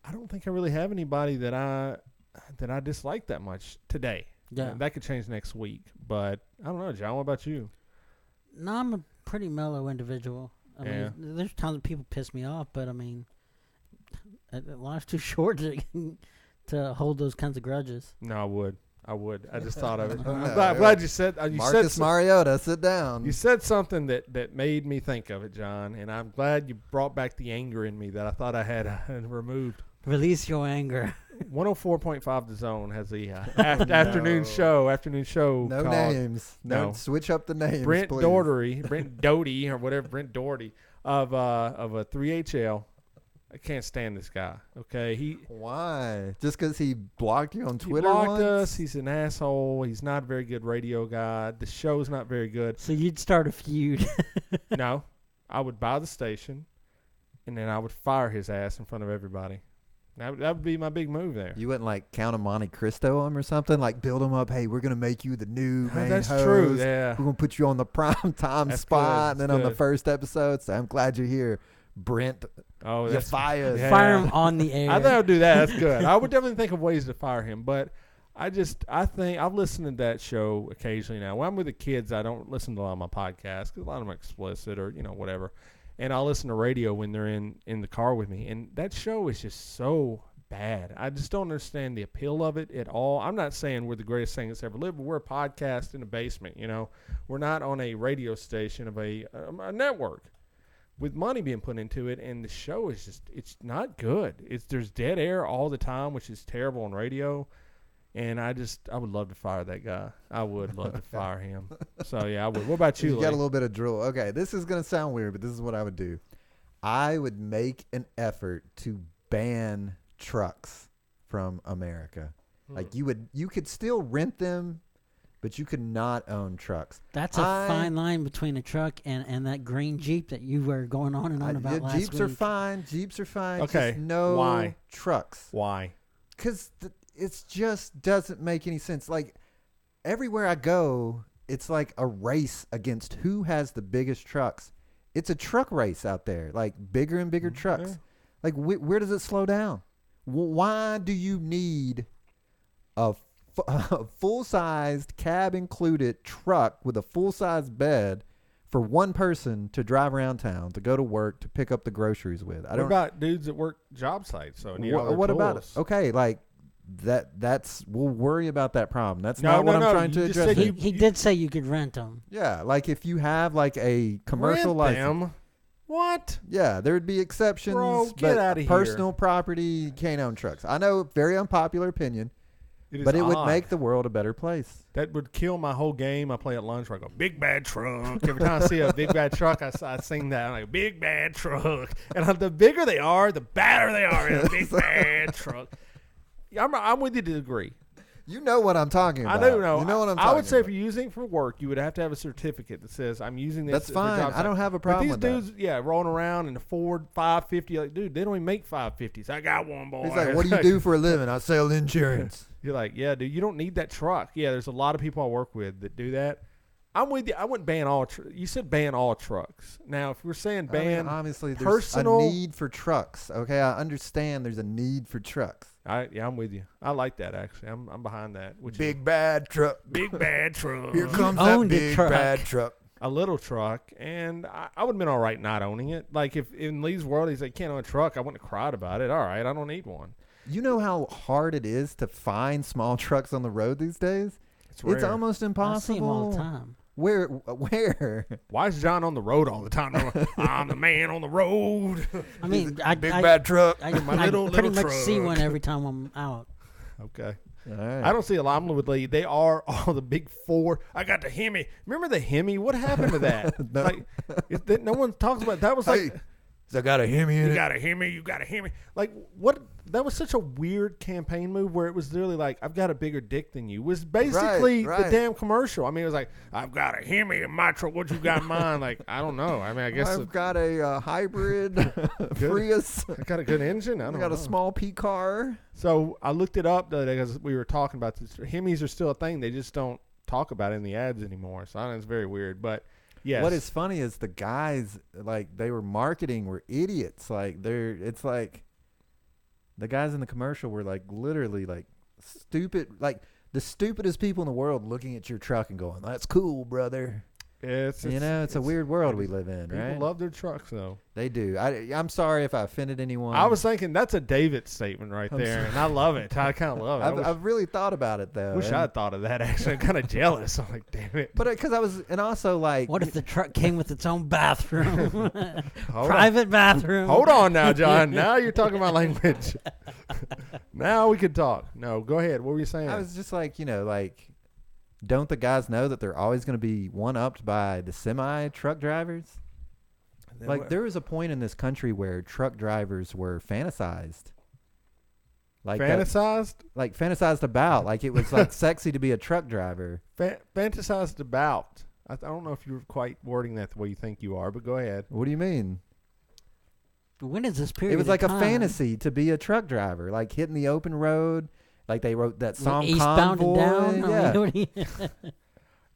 I don't think I really have anybody that I dislike that much today. Yeah. That could change next week. But I don't know, John. What about you? No, I'm a pretty mellow individual. I Yeah. mean, there's times when people piss me off, but I mean, life's too short to hold those kinds of grudges. No, I would. I would. I just thought of it. No, I'm glad you said. You Marcus said Mariota, sit down. You said something that made me think of it, John, and I'm glad you brought back the anger in me that I thought I had removed. Release your anger. 104.5 The Zone has the afternoon show. No called, names. No. Switch up the names, Brent please. Doty, or whatever, Brent Doherty of a 3HL. I can't stand this guy. Okay, Why? Just because he blocked you on he Twitter blocked once? us. He's an asshole. He's not a very good radio guy. The show's not very good. So you'd start a feud. No, I would buy the station, and then I would fire his ass in front of everybody. That would be my big move there. You wouldn't like Count of Monte Cristo him or something? Like build him up. Hey, we're gonna make you the new main That's host. true. Yeah. We're gonna put you on the prime time That's spot, good. and then on the Good. first episode, say, I'm glad you're here, Brent. Oh, You're that's fired. Yeah. Fire him on the air. I think I would do that. That's good. I would definitely think of ways to fire him, but I think I've listened to that show occasionally now. When I'm with the kids, I don't listen to a lot of my podcasts because a lot of them are explicit or whatever, and I'll listen to radio when they're in the car with me. And that show is just so bad. I just don't understand the appeal of it at all. I'm not saying we're the greatest thing that's ever lived, but we're a podcast in a basement. We're not on a radio station of a network with money being put into it, and the show is it's not good. There's dead air all the time, which is terrible on radio, and I would love to fire that guy. I would love to fire him. So yeah, I would. What about you? You got a little bit of drool. Okay, this is gonna sound weird, but this is what I would do. I would make an effort to ban trucks from America. Like you could still rent them, but you could not own trucks. That's a fine line between a truck and that green Jeep that you were going on and on about last Jeeps week. are fine. Jeeps are fine. Okay. Just no Why? trucks. Why? Because it just doesn't make any sense. Like everywhere I go, it's like a race against who has the biggest trucks. It's a truck race out there, like bigger and bigger trucks. Yeah. Like where does it slow down? Why do you need a full-sized cab-included truck with a full-sized bed for one person to drive around town, to go to work, to pick up the groceries with? What about dudes that work job sites? So need all their what about it? tools? Okay, like that's we'll worry about that problem. That's No, not what no, I'm no, trying to you just address. said He did say you could rent them. Yeah, like if you have like a commercial Rent license. them? What? Yeah, there would be exceptions. Bro, get but outta here. personal property, you can't own trucks. I know, very unpopular opinion, but it would odd. make the world a better place. That would kill my whole game. I play at lunch where I go, big bad truck. Every time I see a big bad truck, I sing that. I'm like, big bad truck. And the bigger they are, the badder they are. In a big bad truck. Yeah, I'm with you to agree. You know what I'm talking about. I do know. You know what I'm talking I would say about. if you're using it for work, you would have to have a certificate that says I'm using this. That's for fine. job I don't site. have a problem But with these dudes, rolling around in a Ford 550, like, dude, they don't even make 550s. I got one, boy. He's like, what do you do for a living? I sell insurance. You're like, yeah, dude, you don't need that truck. Yeah, there's a lot of people I work with that do that. I'm with you. I wouldn't ban all. You said ban all trucks. Now, if we're saying ban, obviously, there's personal a need for trucks. Okay, I understand there's a need for trucks. I'm with you. I like that actually. I'm behind that. Big bad truck. big bad truck. Here comes owned that a big truck. bad truck. A little truck, and I would have been all right not owning it. Like if in Lee's world he's like, can't own a truck, I wouldn't have cried about it. All right, I don't need one. You know how hard it is to find small trucks on the road these days? It's rare. It's almost impossible. I see them all the time. Where? Why is John on the road all the time? I'm the man on the road. I mean, I bad truck. I, My I little pretty much truck. see one every time I'm out. Okay. All right. I don't see a lot. I'm with Lee. They are all the big four. I got the Hemi. Remember the Hemi? What happened to that? No. Like, no one talks about that. Was like, I got a Hemi in you it. got a Hemi. You got a Hemi. Like what? That was such a weird campaign move where it was literally like, I've got a bigger dick than you. It was basically Right. the damn commercial. I mean, it was like, I've got a Hemi in my truck. What you got in mine? Like, I don't know. I mean, I guess I've got a hybrid Prius. I got a good engine. I I don't got know. a small P car. So I looked it up the other day because we were talking about this. Hemis are still a thing. They just don't talk about it in the ads anymore. So I know it's very weird. But yes. What is funny is the guys like they were marketing were idiots. Like it's like the guys in the commercial were like literally like stupid, like the stupidest people in the world looking at your truck and going, "That's cool, brother." It's it's a weird world we live in, people right? love their trucks, though. They do. I'm sorry if I offended anyone. I was thinking that's a David statement right there, and I love it. I kind of love it. I've really thought about it though. Wish I had thought of that. Actually, I'm kind of jealous. I'm like, damn it. But because I was, and also like, What if the truck came with its own bathroom? Hold Private bathroom. Hold on now, John. Now you're talking my language. Now we can talk. No, go ahead. What were you saying? I was just like, don't the guys know that they're always going to be one-upped by the semi-truck drivers? Like, there was a point in this country where truck drivers were fantasized. Like fantasized? Fantasized about. Like, it was, like, sexy to be a truck driver. Fantasized about. I don't know if you're quite wording that the way you think you are, but go ahead. What do you mean? When is this period? It was like of a time? fantasy to be a truck driver, like hitting the open road. Like they wrote that song Eastbound Convoy. and Down. Yeah.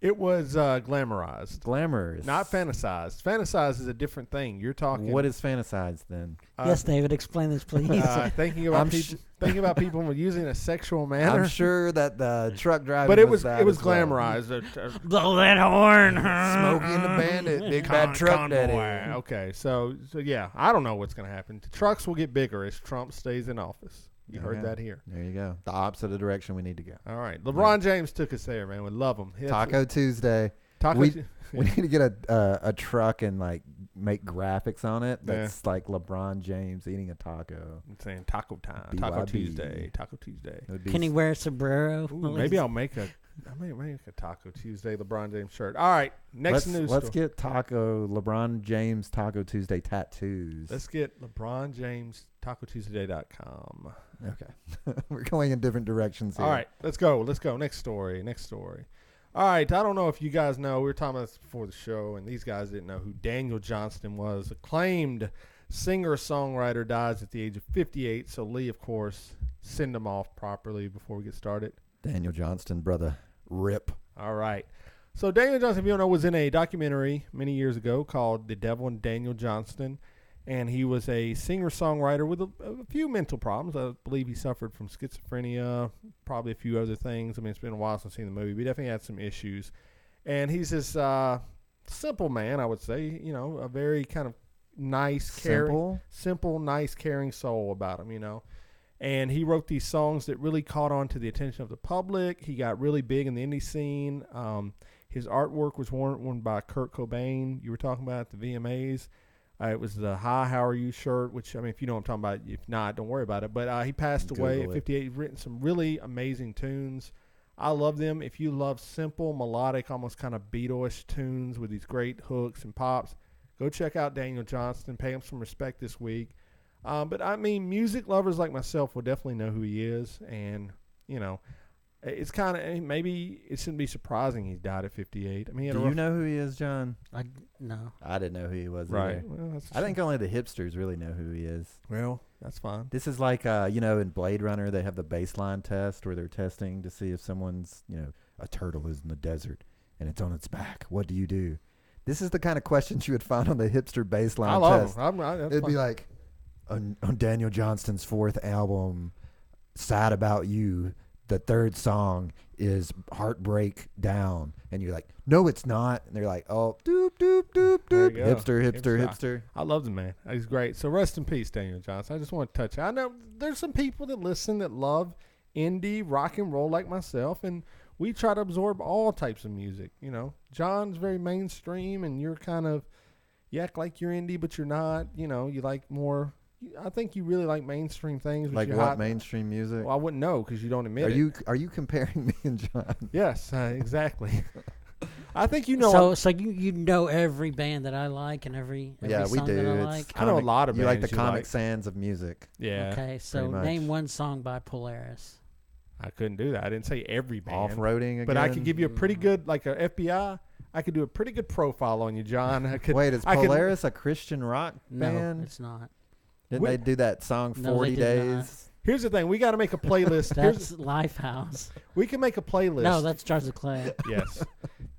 It was glamorized. Glamorous. Not fantasized. Fantasized is a different thing. You're talking. What is fantasized then? Yes, David, explain this, please. Thinking about people using a sexual manner. I'm sure that the truck driver. But it was glamorized. glamorized. Blow that horn. Smokey and the Bandit, big bad truck daddy. Okay, so yeah, I don't know what's going to happen. The trucks will get bigger as Trump stays in office. You heard that here. There you go. The opposite of the direction we need to go. All right, LeBron James took us there, man. We love him. Taco Tuesday. We need to get a truck and like make graphics on it. That's like LeBron James eating a taco. I'm saying taco time. BYB. Taco Tuesday. Taco Tuesday. Can he wear a sombrero? Ooh, maybe I'll make a Taco Tuesday LeBron James shirt. All right, next news. Let's get LeBron James Taco Tuesday tattoos. Let's get LeBron James TacoTuesday.com. Okay, we're going in different directions here. All right, let's go. Next story. All right, I don't know if you guys know. We were talking about this before the show, and these guys didn't know who Daniel Johnston was. Acclaimed singer-songwriter, dies at the age of 58. So Lee, of course, send him off properly before we get started. Daniel Johnston, brother. Rip. All right. So Daniel Johnston, if you don't know, was in a documentary many years ago called The Devil and Daniel Johnston. And he was a singer-songwriter with a few mental problems. I believe he suffered from schizophrenia, probably a few other things. I mean, it's been a while since I've seen the movie, but he definitely had some issues. And he's this simple man, I would say, a very kind of nice, caring, simple, nice, caring soul about him, And he wrote these songs that really caught on to the attention of the public. He got really big in the indie scene. His artwork was worn by Kurt Cobain. You were talking about at the VMAs. It was the Hi, How Are You shirt, which, I mean, if you know what I'm talking about, if not, don't worry about it. But he passed away at 58. He's written some really amazing tunes. I love them. If you love simple, melodic, almost kind of Beatle-ish tunes with these great hooks and pops, go check out Daniel Johnston. Pay him some respect this week. But, I mean, music lovers like myself will definitely know who he is. And, it's kind of, maybe it shouldn't be surprising he died at 58. I mean, do you know who he is, John? No. I didn't know who he was right. either. Well, I think only the hipsters really know who he is. Well, that's fine. This is like, in Blade Runner, they have the baseline test where they're testing to see if someone's, a turtle is in the desert and it's on its back. What do you do? This is the kind of questions you would find on the hipster baseline I love test. them. It'd be like, on Daniel Johnston's fourth album, Sad About You, the third song is Heartbreak Down. And you're like, no, it's not. And they're like, oh, doop, doop, doop, doop. Hipster. I love the man. He's great. So rest in peace, Daniel Johnston. I just want to touch it. I know there's some people that listen that love indie rock and roll like myself, and we try to absorb all types of music. John's very mainstream, and you're kind of, you act like you're indie, but you're not. You like more. I think you really like mainstream things. Like what mainstream music? Well, I wouldn't know because you don't admit it. Are you comparing me and John? Yes, exactly. I think you know. So you know every band that I like and every yeah, we song do. that I like. I know a lot of you bands. like the Comic Sans of music. Yeah. Okay, so name one song by Polaris. I couldn't do that. I didn't say every band. Off-roading again? But I could give you a pretty good, like a FBI. I could do a pretty good profile on you, John. Wait, is Polaris a Christian rock band? No, it's not. Didn't they do that song 40 Days? Not. Here's the thing. We got to make a playlist. That's Lifehouse. We can make a playlist. No, that's Charles Leclerc. Yes.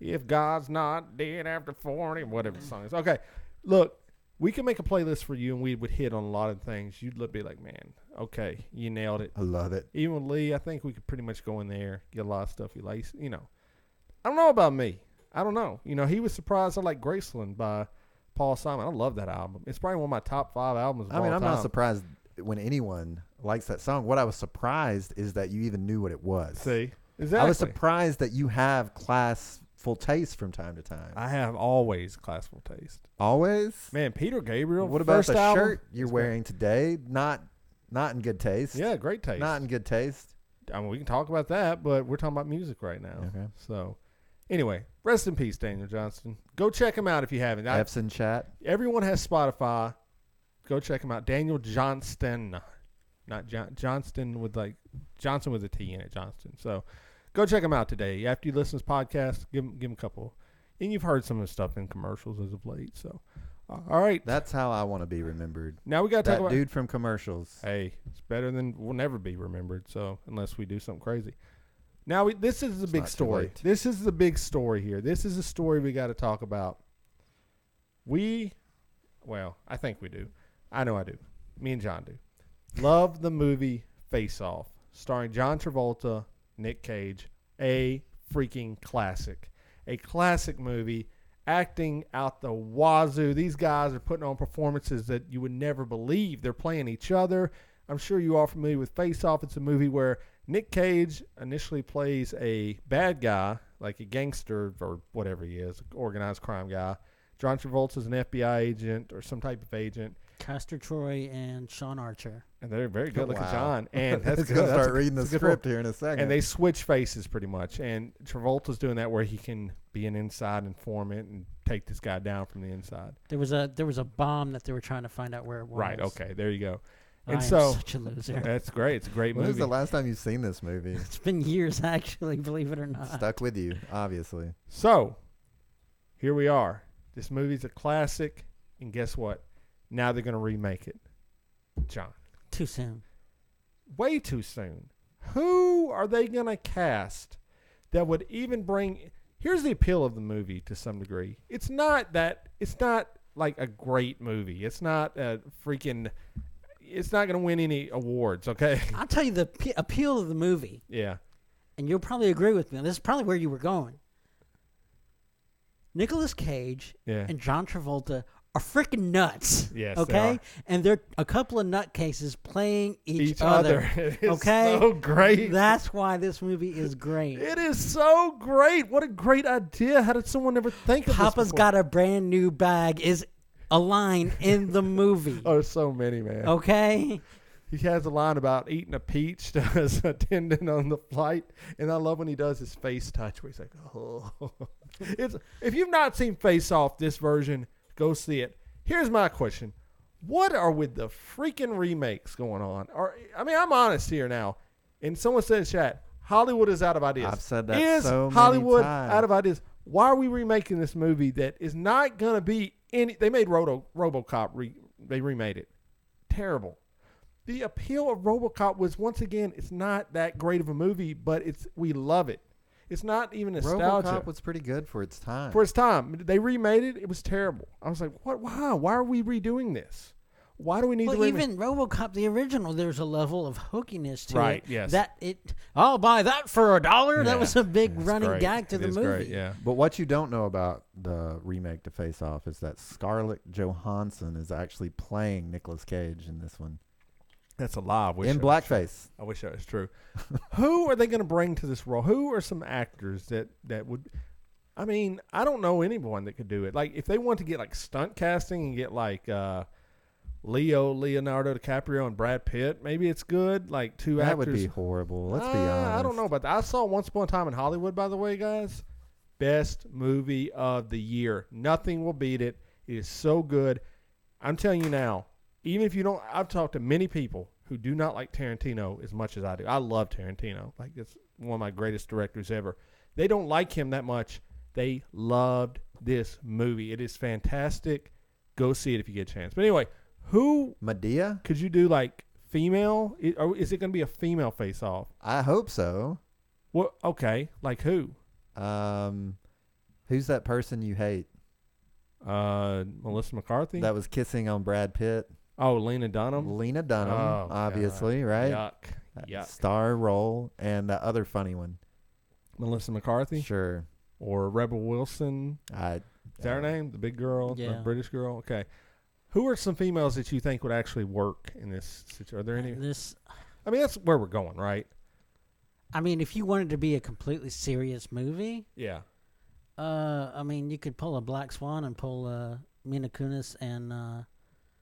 If God's not dead after 40, whatever the song is. Okay. Look, we can make a playlist for you, and we would hit on a lot of things. You'd be like, man, okay, you nailed it. I love it. Even with Lee, I think we could pretty much go in there, get a lot of stuff you like. I don't know about me. I don't know. You know, he was surprised. I like Graceland by Paul Simon. I love that album. It's probably one of my top 5 albums of all time. I'm not surprised when anyone likes that song. What I was surprised is that you even knew what it was. See? Exactly. I was surprised that you have classful taste from time to time. I have always classful taste. Always? Man, Peter Gabriel. What about first the album, shirt you're wearing today? Not in good taste. Yeah, great taste. Not in good taste. I mean, we can talk about that, but we're talking about music right now. Okay. So, anyway, rest in peace, Daniel Johnston. Go check him out if you haven't. F's in chat. Everyone has Spotify. Go check him out. Daniel Johnston. Not Johnston with Johnson with a T in it, Johnston. So, go check him out today. After you listen to this podcast, give him a couple. And you've heard some of his stuff in commercials as of late. So, all right. That's how I want to be remembered. Now we got to talk about that dude from commercials. Hey, it's better than we'll never be remembered. So unless we do something crazy. Now this is the big story. This is the big story here. This is a story we got to talk about. I think we do. I know I do. Me and John do. Love the movie Face Off, starring John Travolta, Nick Cage. A freaking classic. A classic movie. Acting out the wazoo. These guys are putting on performances that you would never believe. They're playing each other. I'm sure you are familiar with Face Off. It's a movie where Nick Cage initially plays a bad guy, like a gangster or whatever he is, organized crime guy. John Travolta's an FBI agent or some type of agent. Castor Troy and Sean Archer. And they're very good looking John. And that's good. Gonna start reading the script here in a second. And they switch faces pretty much. And Travolta's doing that where he can be an inside informant and take this guy down from the inside. There was a bomb that they were trying to find out where it was. Right. Okay. There you go. And so such a loser. That's great. It's a great movie. When was the last time you've seen this movie? It's been years, actually. Believe it or not. Stuck with you, obviously. So here we are. This movie's a classic, and guess what? Now they're going to remake it. John. Too soon. Way too soon. Who are they going to cast that would even bring... Here's the appeal of the movie to some degree. It's not like a great movie. It's not a freaking... It's not going to win any awards, okay? I'll tell you the appeal of the movie. Yeah. And you'll probably agree with me. This is probably where you were going. Nicolas Cage and John Travolta are freaking nuts. Yes, okay? And they're a couple of nutcases playing each other. It is okay? so great. That's why this movie is great. It is so great. What a great idea. How did someone never think of this Papa's before? Got a Brand New Bag is a line in the movie. Oh, there's so many, man. Okay? He has a line about eating a peach to his attendant on the flight, and I love when he does his face touch where he's like, oh. If you've not seen Face Off, this version, go see it. Here's my question. What are with the freaking remakes going on? I'm honest here now. And someone said in chat, Hollywood is out of ideas. I've said that is so many Hollywood times. out of ideas? Why are we remaking this movie that is not going to be any... They made RoboCop. They remade it. Terrible. The appeal of RoboCop was, once again, it's not that great of a movie, but we love it. It's not even nostalgia. RoboCop was pretty good for its time. For its time. They remade it. It was terrible. I was like, what? Why? Why are we redoing this? Why do we need to remake? Even RoboCop, the original, there's a level of hookiness to it. Right, yes. I'll buy that for $1. Yeah, that was a big it's running great. gag to It the is movie. Great, yeah. But what you don't know about the remake to Face Off is that Scarlett Johansson is actually playing Nicolas Cage in this one. That's a lie. In blackface. I wish that was true. Who are they going to bring to this role? Who are some actors that would... I mean, I don't know anyone that could do it. Like, if they want to get, like, stunt casting and get, like, Leonardo DiCaprio and Brad Pitt, maybe it's good. Like, two actors. That would be horrible. Let's be honest. I don't know about that. I saw Once Upon a Time in Hollywood, by the way, guys. Best movie of the year. Nothing will beat it. It is so good. I'm telling you now, even if you don't, I've talked to many people who do not like Tarantino as much as I do. I love Tarantino. Like, it's one of my greatest directors ever. They don't like him that much. They loved this movie. It is fantastic. Go see it if you get a chance. But anyway, who Medea? could you do, like, female? Is it going to be a female face-off? I hope so. What? Okay. Like who? Who's that person you hate? Melissa McCarthy? That was kissing on Brad Pitt. Oh, Lena Dunham? Lena Dunham, Oh, obviously, God. right? Yuck. Star role, and the other funny one. Melissa McCarthy? Sure. or Rebel Wilson. Is that her name? The big girl, the British girl. Okay. Who are some females that you think would actually work in this situation? Are there any? I mean, that's where we're going, right? I mean, if you wanted to be a completely serious movie, yeah. I mean, you could pull a Black Swan and pull Mila Kunis and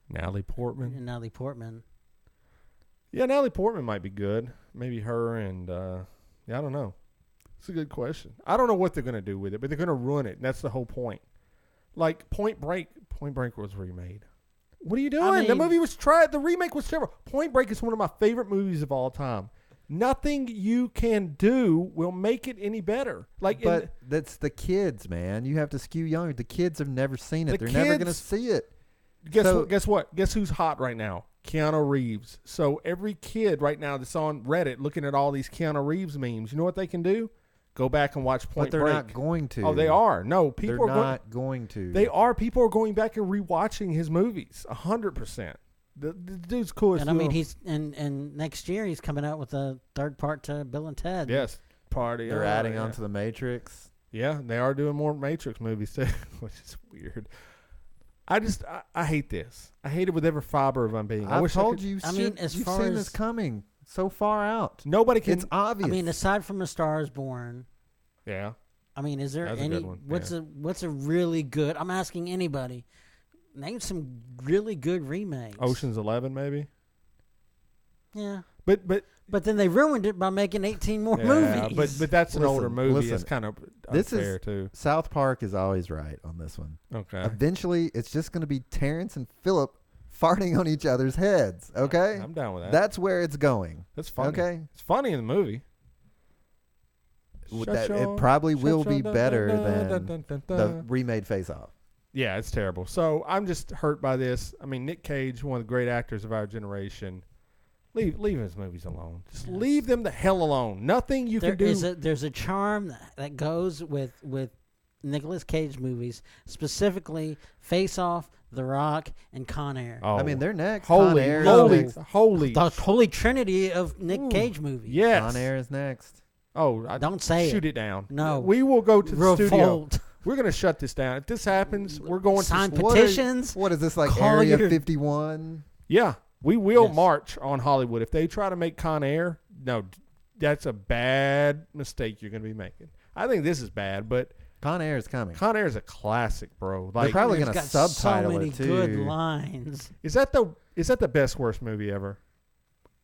Natalie Portman. Yeah, Natalie Portman might be good. Maybe her and I don't know. It's a good question. I don't know what they're going to do with it, but they're going to ruin it, and that's the whole point. Like Point Break was remade. What are you doing? I mean, the movie was tried. The remake was terrible. Point Break is one of my favorite movies of all time. Nothing you can do will make it any better. But that's the kids, man. You have to skew younger. The kids have never seen it. They're never going to see it. Guess what? Guess who's hot right now? Keanu Reeves. So every kid right now that's on Reddit looking at all these Keanu Reeves memes, you know what they can do? Go back and watch Point Break. But they're not going to. Oh, they are. No, people are not going to. They are. People are going back and rewatching his movies. 100%. The dude's cool as And I mean, he's and next year he's coming out with a third part to Bill and Ted. Yes, party. They're adding on to the Matrix. Yeah, they are doing more Matrix movies too, which is weird. I hate this. I hate it with every fiber of my being. I told you. I mean, as you've far seen as this coming so far out. Nobody can. It's obvious. I mean, aside from A Star Is Born. Yeah. I mean, is there That's any? a good one. What's a really good? I'm asking anybody. Name some really good remakes. Ocean's 11, maybe. Yeah. But then they ruined it by making 18 more movies. But that's an older movie. Listen, It's kind of this unfair is, too. South Park is always right on this one. Okay. Eventually, it's just going to be Terrence and Philip farting on each other's heads. Okay. I'm down with that. That's where it's going. That's funny. Okay. It's funny in the movie. It probably will be better than the remade Face Off. Yeah, it's terrible. So I'm just hurt by this. I mean, Nick Cage, one of the great actors of our generation. Leave his movies alone. Just leave them the hell alone. Nothing you can do. There's a charm that goes with Nicolas Cage movies, specifically Face Off, The Rock, and Con Air. Oh. I mean, they're next. Holy the holy trinity of Nick Cage movies. Yes. Con Air is next. Oh, don't say shoot it down. No, we will go to the studio. Revolt. We're going to shut this down. If this happens, we're going sign to petitions. What is this, like Area 51? Yeah, we will march on Hollywood. If they try to make Con Air, no, that's a bad mistake you're going to be making. I think this is bad, but Con Air is coming. Con Air is a classic, bro. They're probably going to subtitle so many it too. good lines. Is that the best worst movie ever?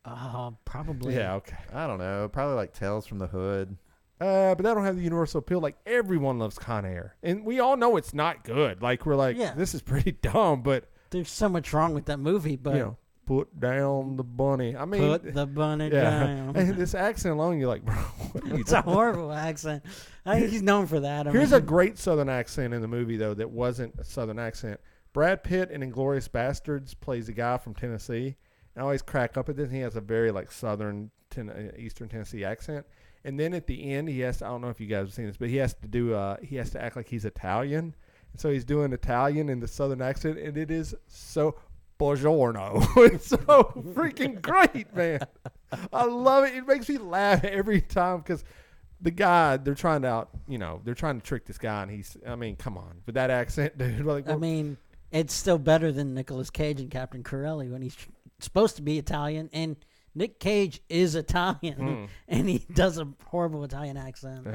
Probably. Yeah, okay. I don't know. Probably like Tales from the Hood. But that don't have the universal appeal. Like, everyone loves Con Air. And we all know it's not good. Like, we're like, this is pretty dumb, but there's so much wrong with that movie, but you know, put down the bunny. I mean, put the bunny down. And this accent alone, you're like, bro, what are you it's a horrible accent. I think he's known for that. Here's a great Southern accent in the movie, though, that wasn't a Southern accent. Brad Pitt in Inglourious Bastards plays a guy from Tennessee. I always crack up at this. He has a very like Southern, Eastern Tennessee accent. And then at the end, he has to, I don't know if you guys have seen this, but he has to act like he's Italian. And so he's doing Italian in the Southern accent, and it is so buongiorno. It's so freaking great, man. I love it. It makes me laugh every time because the guy, they're trying to trick this guy, and come on. With that accent, dude. Like, I mean, it's still better than Nicolas Cage and Captain Corelli when he's supposed to be Italian, and Nick Cage is Italian, and he does a horrible Italian accent.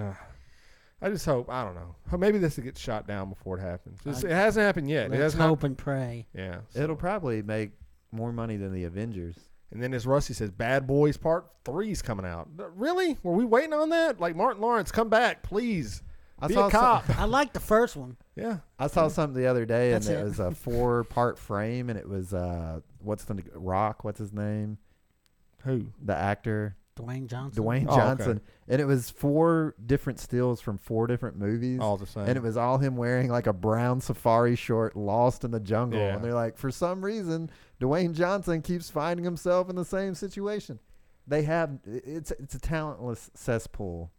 I just hope, I don't know. Maybe this will get shot down before it happens. It hasn't happened yet. Let's hope and pray. Yeah. So. It'll probably make more money than the Avengers. And then as Rusty says, Bad Boys Part 3 is coming out. Really? Were we waiting on that? Like, Martin Lawrence, come back, please. Be a cop. I like the first one. Yeah. I saw something the other day, and it was a 4-part frame, and it was, what's his name? Who? The actor. Dwayne Johnson. Okay. And it was 4 different stills from 4 different movies. All the same. And it was all him wearing like a brown safari short, lost in the jungle. Yeah. And they're like, for some reason, Dwayne Johnson keeps finding himself in the same situation. It's a talentless cesspool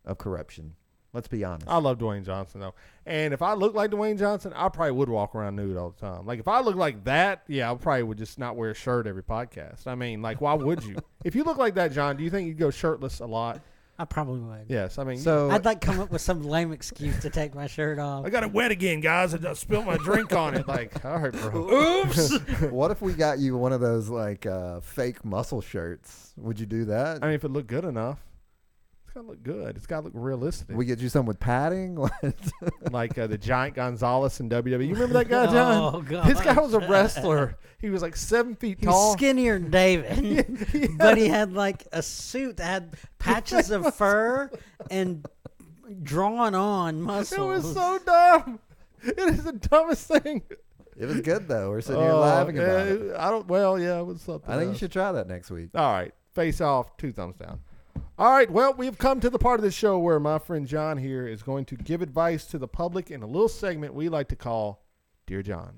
of corruption. Let's be honest. I love Dwayne Johnson, though. And if I look like Dwayne Johnson, I probably would walk around nude all the time. Like, if I look like that, I probably would just not wear a shirt every podcast. I mean, like, why would you? If you look like that, John, do you think you'd go shirtless a lot? I probably would. Yes, I mean, So I'd like come up with some lame excuse to take my shirt off. I got it wet again, guys. I just spilled my drink on it. Like, all right, bro. Oops. what if we got you one of those like fake muscle shirts? Would you do that? I mean, if it looked good enough, it's got to look good. It's got to look realistic. We get you some with padding. Like the Giant Gonzalez in WWE. You remember that guy, John? Oh, God. This guy was a wrestler. He was like 7 feet He's tall. skinnier than David, but he had like a suit that had patches of fur and drawn on muscles. It was so dumb. It is the dumbest thing. It was good though. We're sitting here laughing about it. I don't. Well, yeah, it was something. I think you else. should try that next week. All right, face off. 2 thumbs down. All right. Well, we've come to the part of the show where my friend John here is going to give advice to the public in a little segment we like to call Dear John.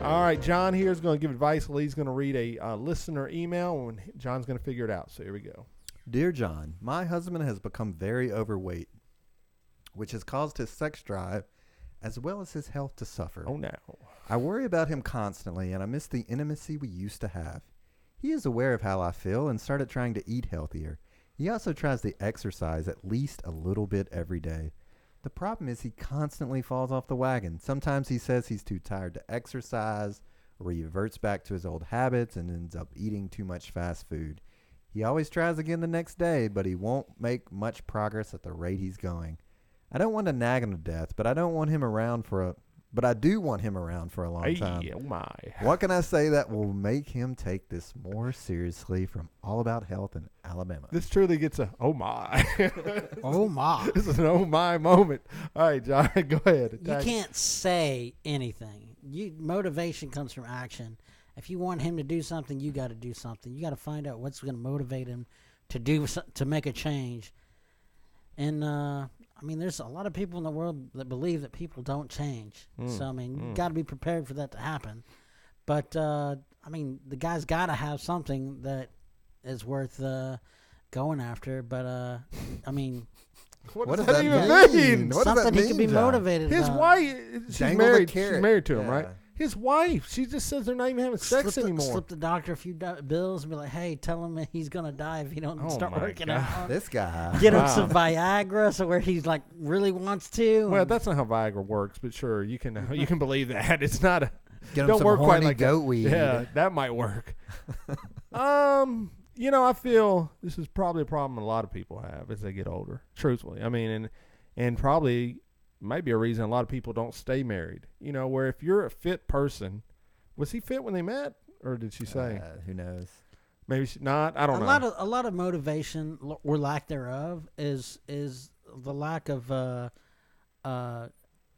All right, John here is going to give advice. Lee's going to read a listener email, and John's going to figure it out. So here we go. Dear John, my husband has become very overweight, which has caused his sex drive as well as his health to suffer. Oh, no. I worry about him constantly, and I miss the intimacy we used to have. He is aware of how I feel and started trying to eat healthier. He also tries to exercise at least a little bit every day. The problem is he constantly falls off the wagon. Sometimes he says he's too tired to exercise, or he reverts back to his old habits and ends up eating too much fast food. He always tries again the next day, but he won't make much progress at the rate he's going. I don't want to nag him to death, but I do want him around for a long time. Hey, oh my. What can I say that will make him take this more seriously from All About Health in Alabama? This truly gets a oh my. Oh my. This is an oh my moment. All right, John, go ahead. You can't say anything. Motivation comes from action. If you want him to do something, you got to do something. You got to find out what's going to motivate him to make a change. And I mean, there's a lot of people in the world that believe that people don't change. So I mean, you got to be prepared for that to happen. But I mean, the guy's got to have something that is worth going after. But I mean, what does that even mean? What does something that he mean, can be John? motivated. His about. wife, she's Dangle the married. She's carrot. married to him, Yeah. right? His wife, she just says they're not even having sex anymore. Slip the doctor a few bills and be like, "Hey, tell him he's gonna die if he don't start my working God. out." This guy. Get him some Viagra, so where he's like really wants to. Well, that's not how Viagra works, but sure, you can believe that. It's not a Get him don't some work quite horny like goat that. weed. Yeah, that might work. I feel this is probably a problem a lot of people have as they get older. Truthfully, I mean, and probably might be a reason a lot of people don't stay married. Where if you're a fit person, was he fit when they met, or did she say? Who knows? Maybe she not. I don't know. A lot of motivation or lack thereof is the lack of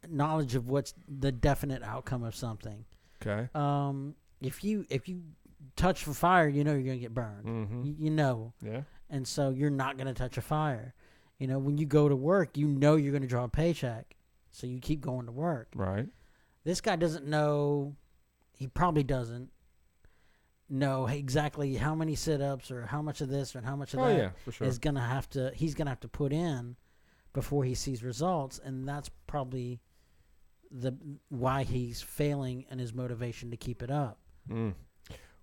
knowledge of what's the definite outcome of something. Okay. If you touch the fire, you know you're gonna get burned. Mm-hmm. You know. Yeah. And so you're not gonna touch a fire. When you go to work, you know you're gonna draw a paycheck, so you keep going to work. Right. This guy doesn't know. He probably doesn't know exactly how many sit-ups or how much of this or how much of that for sure. he's gonna have to put in before he sees results, and that's probably why he's failing in his motivation to keep it up.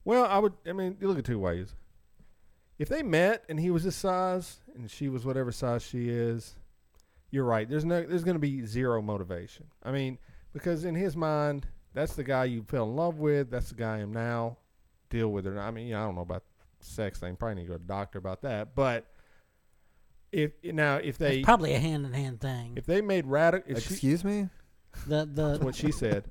Well, you look at 2 ways. If they met and he was this size and she was whatever size she is, you're right. There's going to be zero motivation. I mean, because in his mind, that's the guy you fell in love with. That's the guy I am now. Deal with it. I mean, I don't know about the sex thing. Probably need to go to the doctor about that. But if they, It's probably a hand-in-hand thing. if they made radical, Excuse me? That's what she said.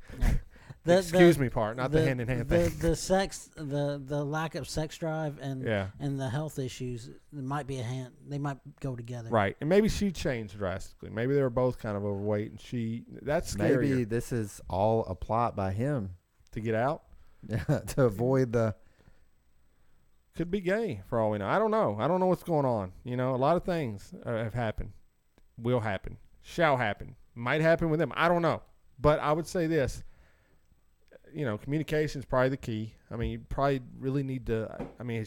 The Excuse me part, not the hand-in-hand thing. The sex, the lack of sex drive and Yeah. and the health issues, it might be they might go together. Right. And maybe she changed drastically. Maybe they were both kind of overweight, and that's scarier. Maybe this is all a plot by him to get out. to avoid the. Could be gay for all we know. I don't know. I don't know what's going on. A lot of things have happened, will happen, shall happen, might happen with them. I don't know. But I would say this. Communication is probably the key. I mean, you probably really need to. I mean,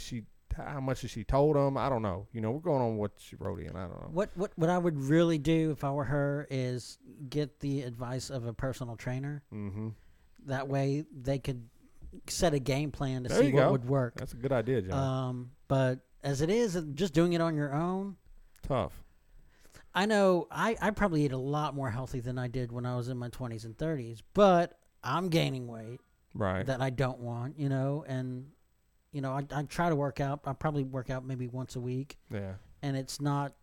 how much has she told him? I don't know. You know, we're going on what she wrote in. I don't know. What I would really do if I were her is get the advice of a personal trainer. Mm-hmm. That way they could set a game plan to There see you what go. would work. That's a good idea, John. But as it is, just doing it on your own, Tough. I know I probably eat a lot more healthy than I did when I was in my 20s and 30s, but I'm gaining weight Right. that I don't want, you know, and, you know, I try to work out. I probably work out maybe once a week, Yeah. and it's not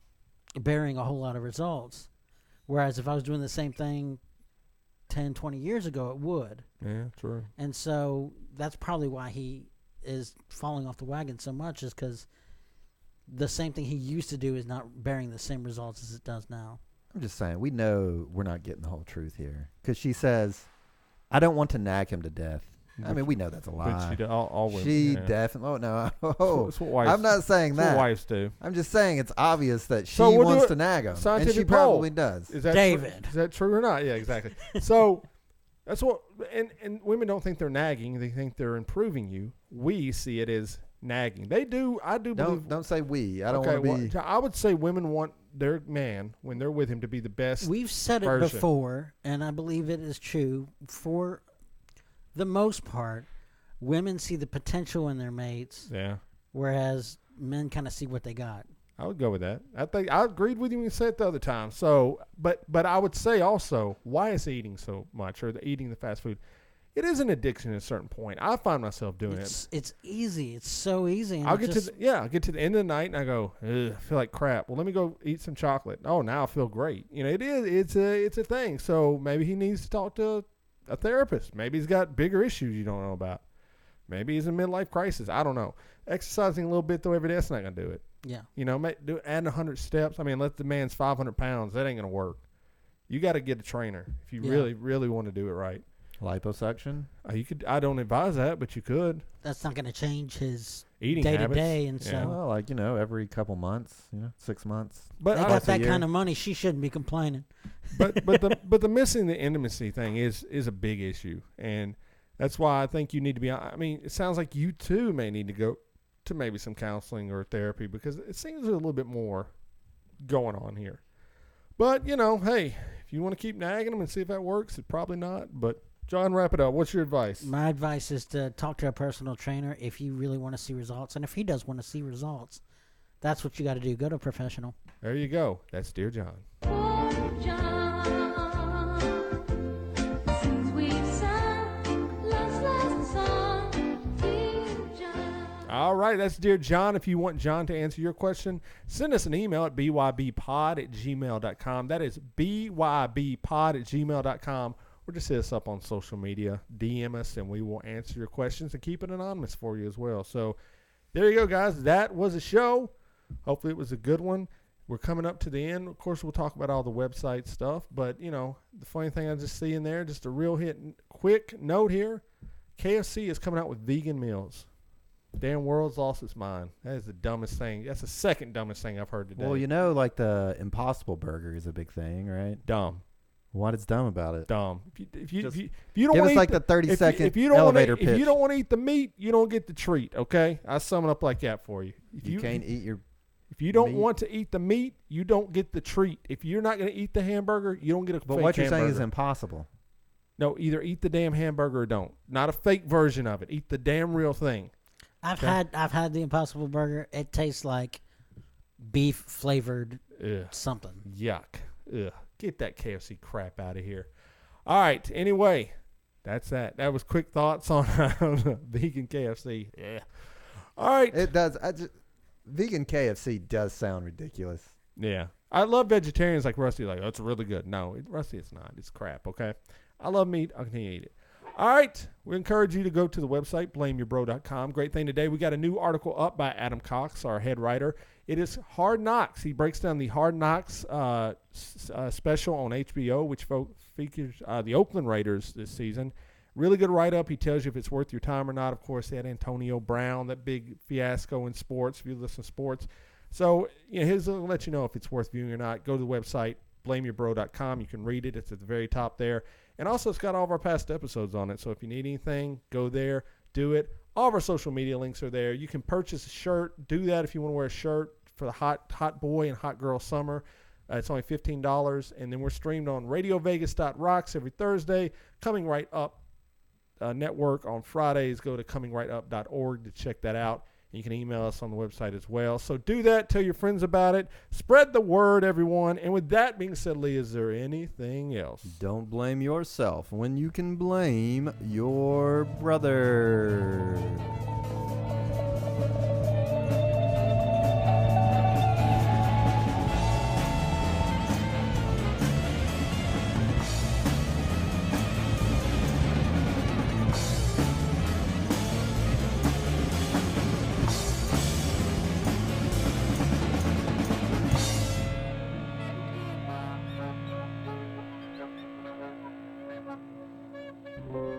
bearing a whole lot of results. Whereas if I was doing the same thing 10, 20 years ago, it would. Yeah, true. And so that's probably why he is falling off the wagon so much, is because the same thing he used to do is not bearing the same results as it does now. I'm just saying, we know we're not getting the whole truth here. Because she says, I don't want to nag him to death. I mean, we know that's a lie. But she, all women, She yeah. definitely. Oh, no. Oh, That's what wives, I'm not saying that's that. what wives do. I'm just saying it's obvious that she So we'll do wants it to nag him. And scientific she poll. probably does. Is that David. True? Is that true or not? Yeah, exactly. So that's what, and women don't think they're nagging. They think they're improving you. We see it as nagging. They do. I do believe. Don't say we. I don't okay, want to be. well, I would say women want their man, when they're with him, to be the best. We've said it version. before, and I believe it is true. For the most part, women see the potential in their mates, Yeah. whereas men kind of see what they got. I would go with that. I think I agreed with you when you said it the other time. So, but I would say also, why is he eating so much, or eating the fast food? It is an addiction at a certain point. I find myself doing it. It's easy. It's so easy. And I'll it get just, I'll get to the end of the night and I go, ugh, I feel like crap. Well, let me go eat some chocolate. Oh, now I feel great. You know, it's a thing. So maybe he needs to talk to a therapist. Maybe he's got bigger issues you don't know about. Maybe he's in a midlife crisis. I don't know. Exercising a little bit though every day, that's not gonna do it. Yeah. You know, add 100 steps. I mean, let the man's 500 pounds. That ain't gonna work. You got to get a trainer if you really want to do it right. Liposuction? You could. I don't advise that, but you could. That's not going to change his Eating day to habits. day, and Yeah. so Well, like, every couple months, 6 months. But they I- got that year. kind of money. She shouldn't be complaining. but the missing the intimacy thing is a big issue, and that's why I think you need to be. I mean, it sounds like you too may need to go to maybe some counseling or therapy, because it seems there's a little bit more going on here. But hey, if you want to keep nagging them and see if that works, it probably not. But John, wrap it up. What's your advice? My advice is to talk to a personal trainer if you really want to see results, and if he does want to see results, that's what you got to do. Go to a professional. There you go. That's Dear John. All right, that's Dear John. If you want John to answer your question, send us an email at bybpod@gmail.com. That is bybpod@gmail.com. Or just hit us up on social media, DM us, and we will answer your questions and keep it anonymous for you as well. So there you go, guys. That was a show. Hopefully it was a good one. We're coming up to the end. Of course, we'll talk about all the website stuff. But, the funny thing I just see in there, just a real quick note here, KFC is coming out with vegan meals. Damn world's lost its mind. That is the dumbest thing. That's the second dumbest thing I've heard today. Well, like the Impossible Burger is a big thing, right? Dumb. What is dumb about it? Dumb. If you don't Give wanna us eat like the 30-second if you don't elevator wanna, pitch. If you don't want to eat the meat, you don't get the treat. Okay, I sum it up like that for you. If You can't eat your. If you don't meat. want to eat the meat, you don't get the treat. If you're not going to eat the hamburger, you don't get a But fake what you're saying hamburger. is impossible. No, either eat the damn hamburger or don't. Not a fake version of it. Eat the damn real thing. I've had the Impossible Burger. It tastes like beef flavored Ugh. something. Yuck. Ugh. Get that KFC crap out of here. All right. Anyway, that's that. That was quick thoughts on vegan KFC. Yeah. All right. It does. Vegan KFC does sound ridiculous. Yeah. I love vegetarians like Rusty. Like, that's really good. No, Rusty, it's not. It's crap, okay? I love meat. I can eat it. All right. We encourage you to go to the website, blameyourbro.com. Great thing today. We got a new article up by Adam Cox, our head writer. It is Hard Knocks. He breaks down the Hard Knocks special on HBO, which features the Oakland Raiders this season. Really good write-up. He tells you if it's worth your time or not. Of course, they had Antonio Brown, that big fiasco in sports, if you listen to sports. So, he'll let you know if it's worth viewing or not. Go to the website, blameyourbro.com. You can read it. It's at the very top there. And also, it's got all of our past episodes on it. So if you need anything, go there, do it. All of our social media links are there. You can purchase a shirt. Do that if you want to wear a shirt for the hot boy and hot girl summer. It's only $15. And then we're streamed on RadioVegas.rocks every Thursday. Coming Right Up network on Fridays. Go to ComingRightUp.org to check that out. You can email us on the website as well. So do that. Tell your friends about it. Spread the word, everyone. And with that being said, Lee, is there anything else? Don't blame yourself when you can blame your brother.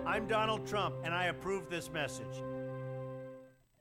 I'm Donald Trump, and I approve this message.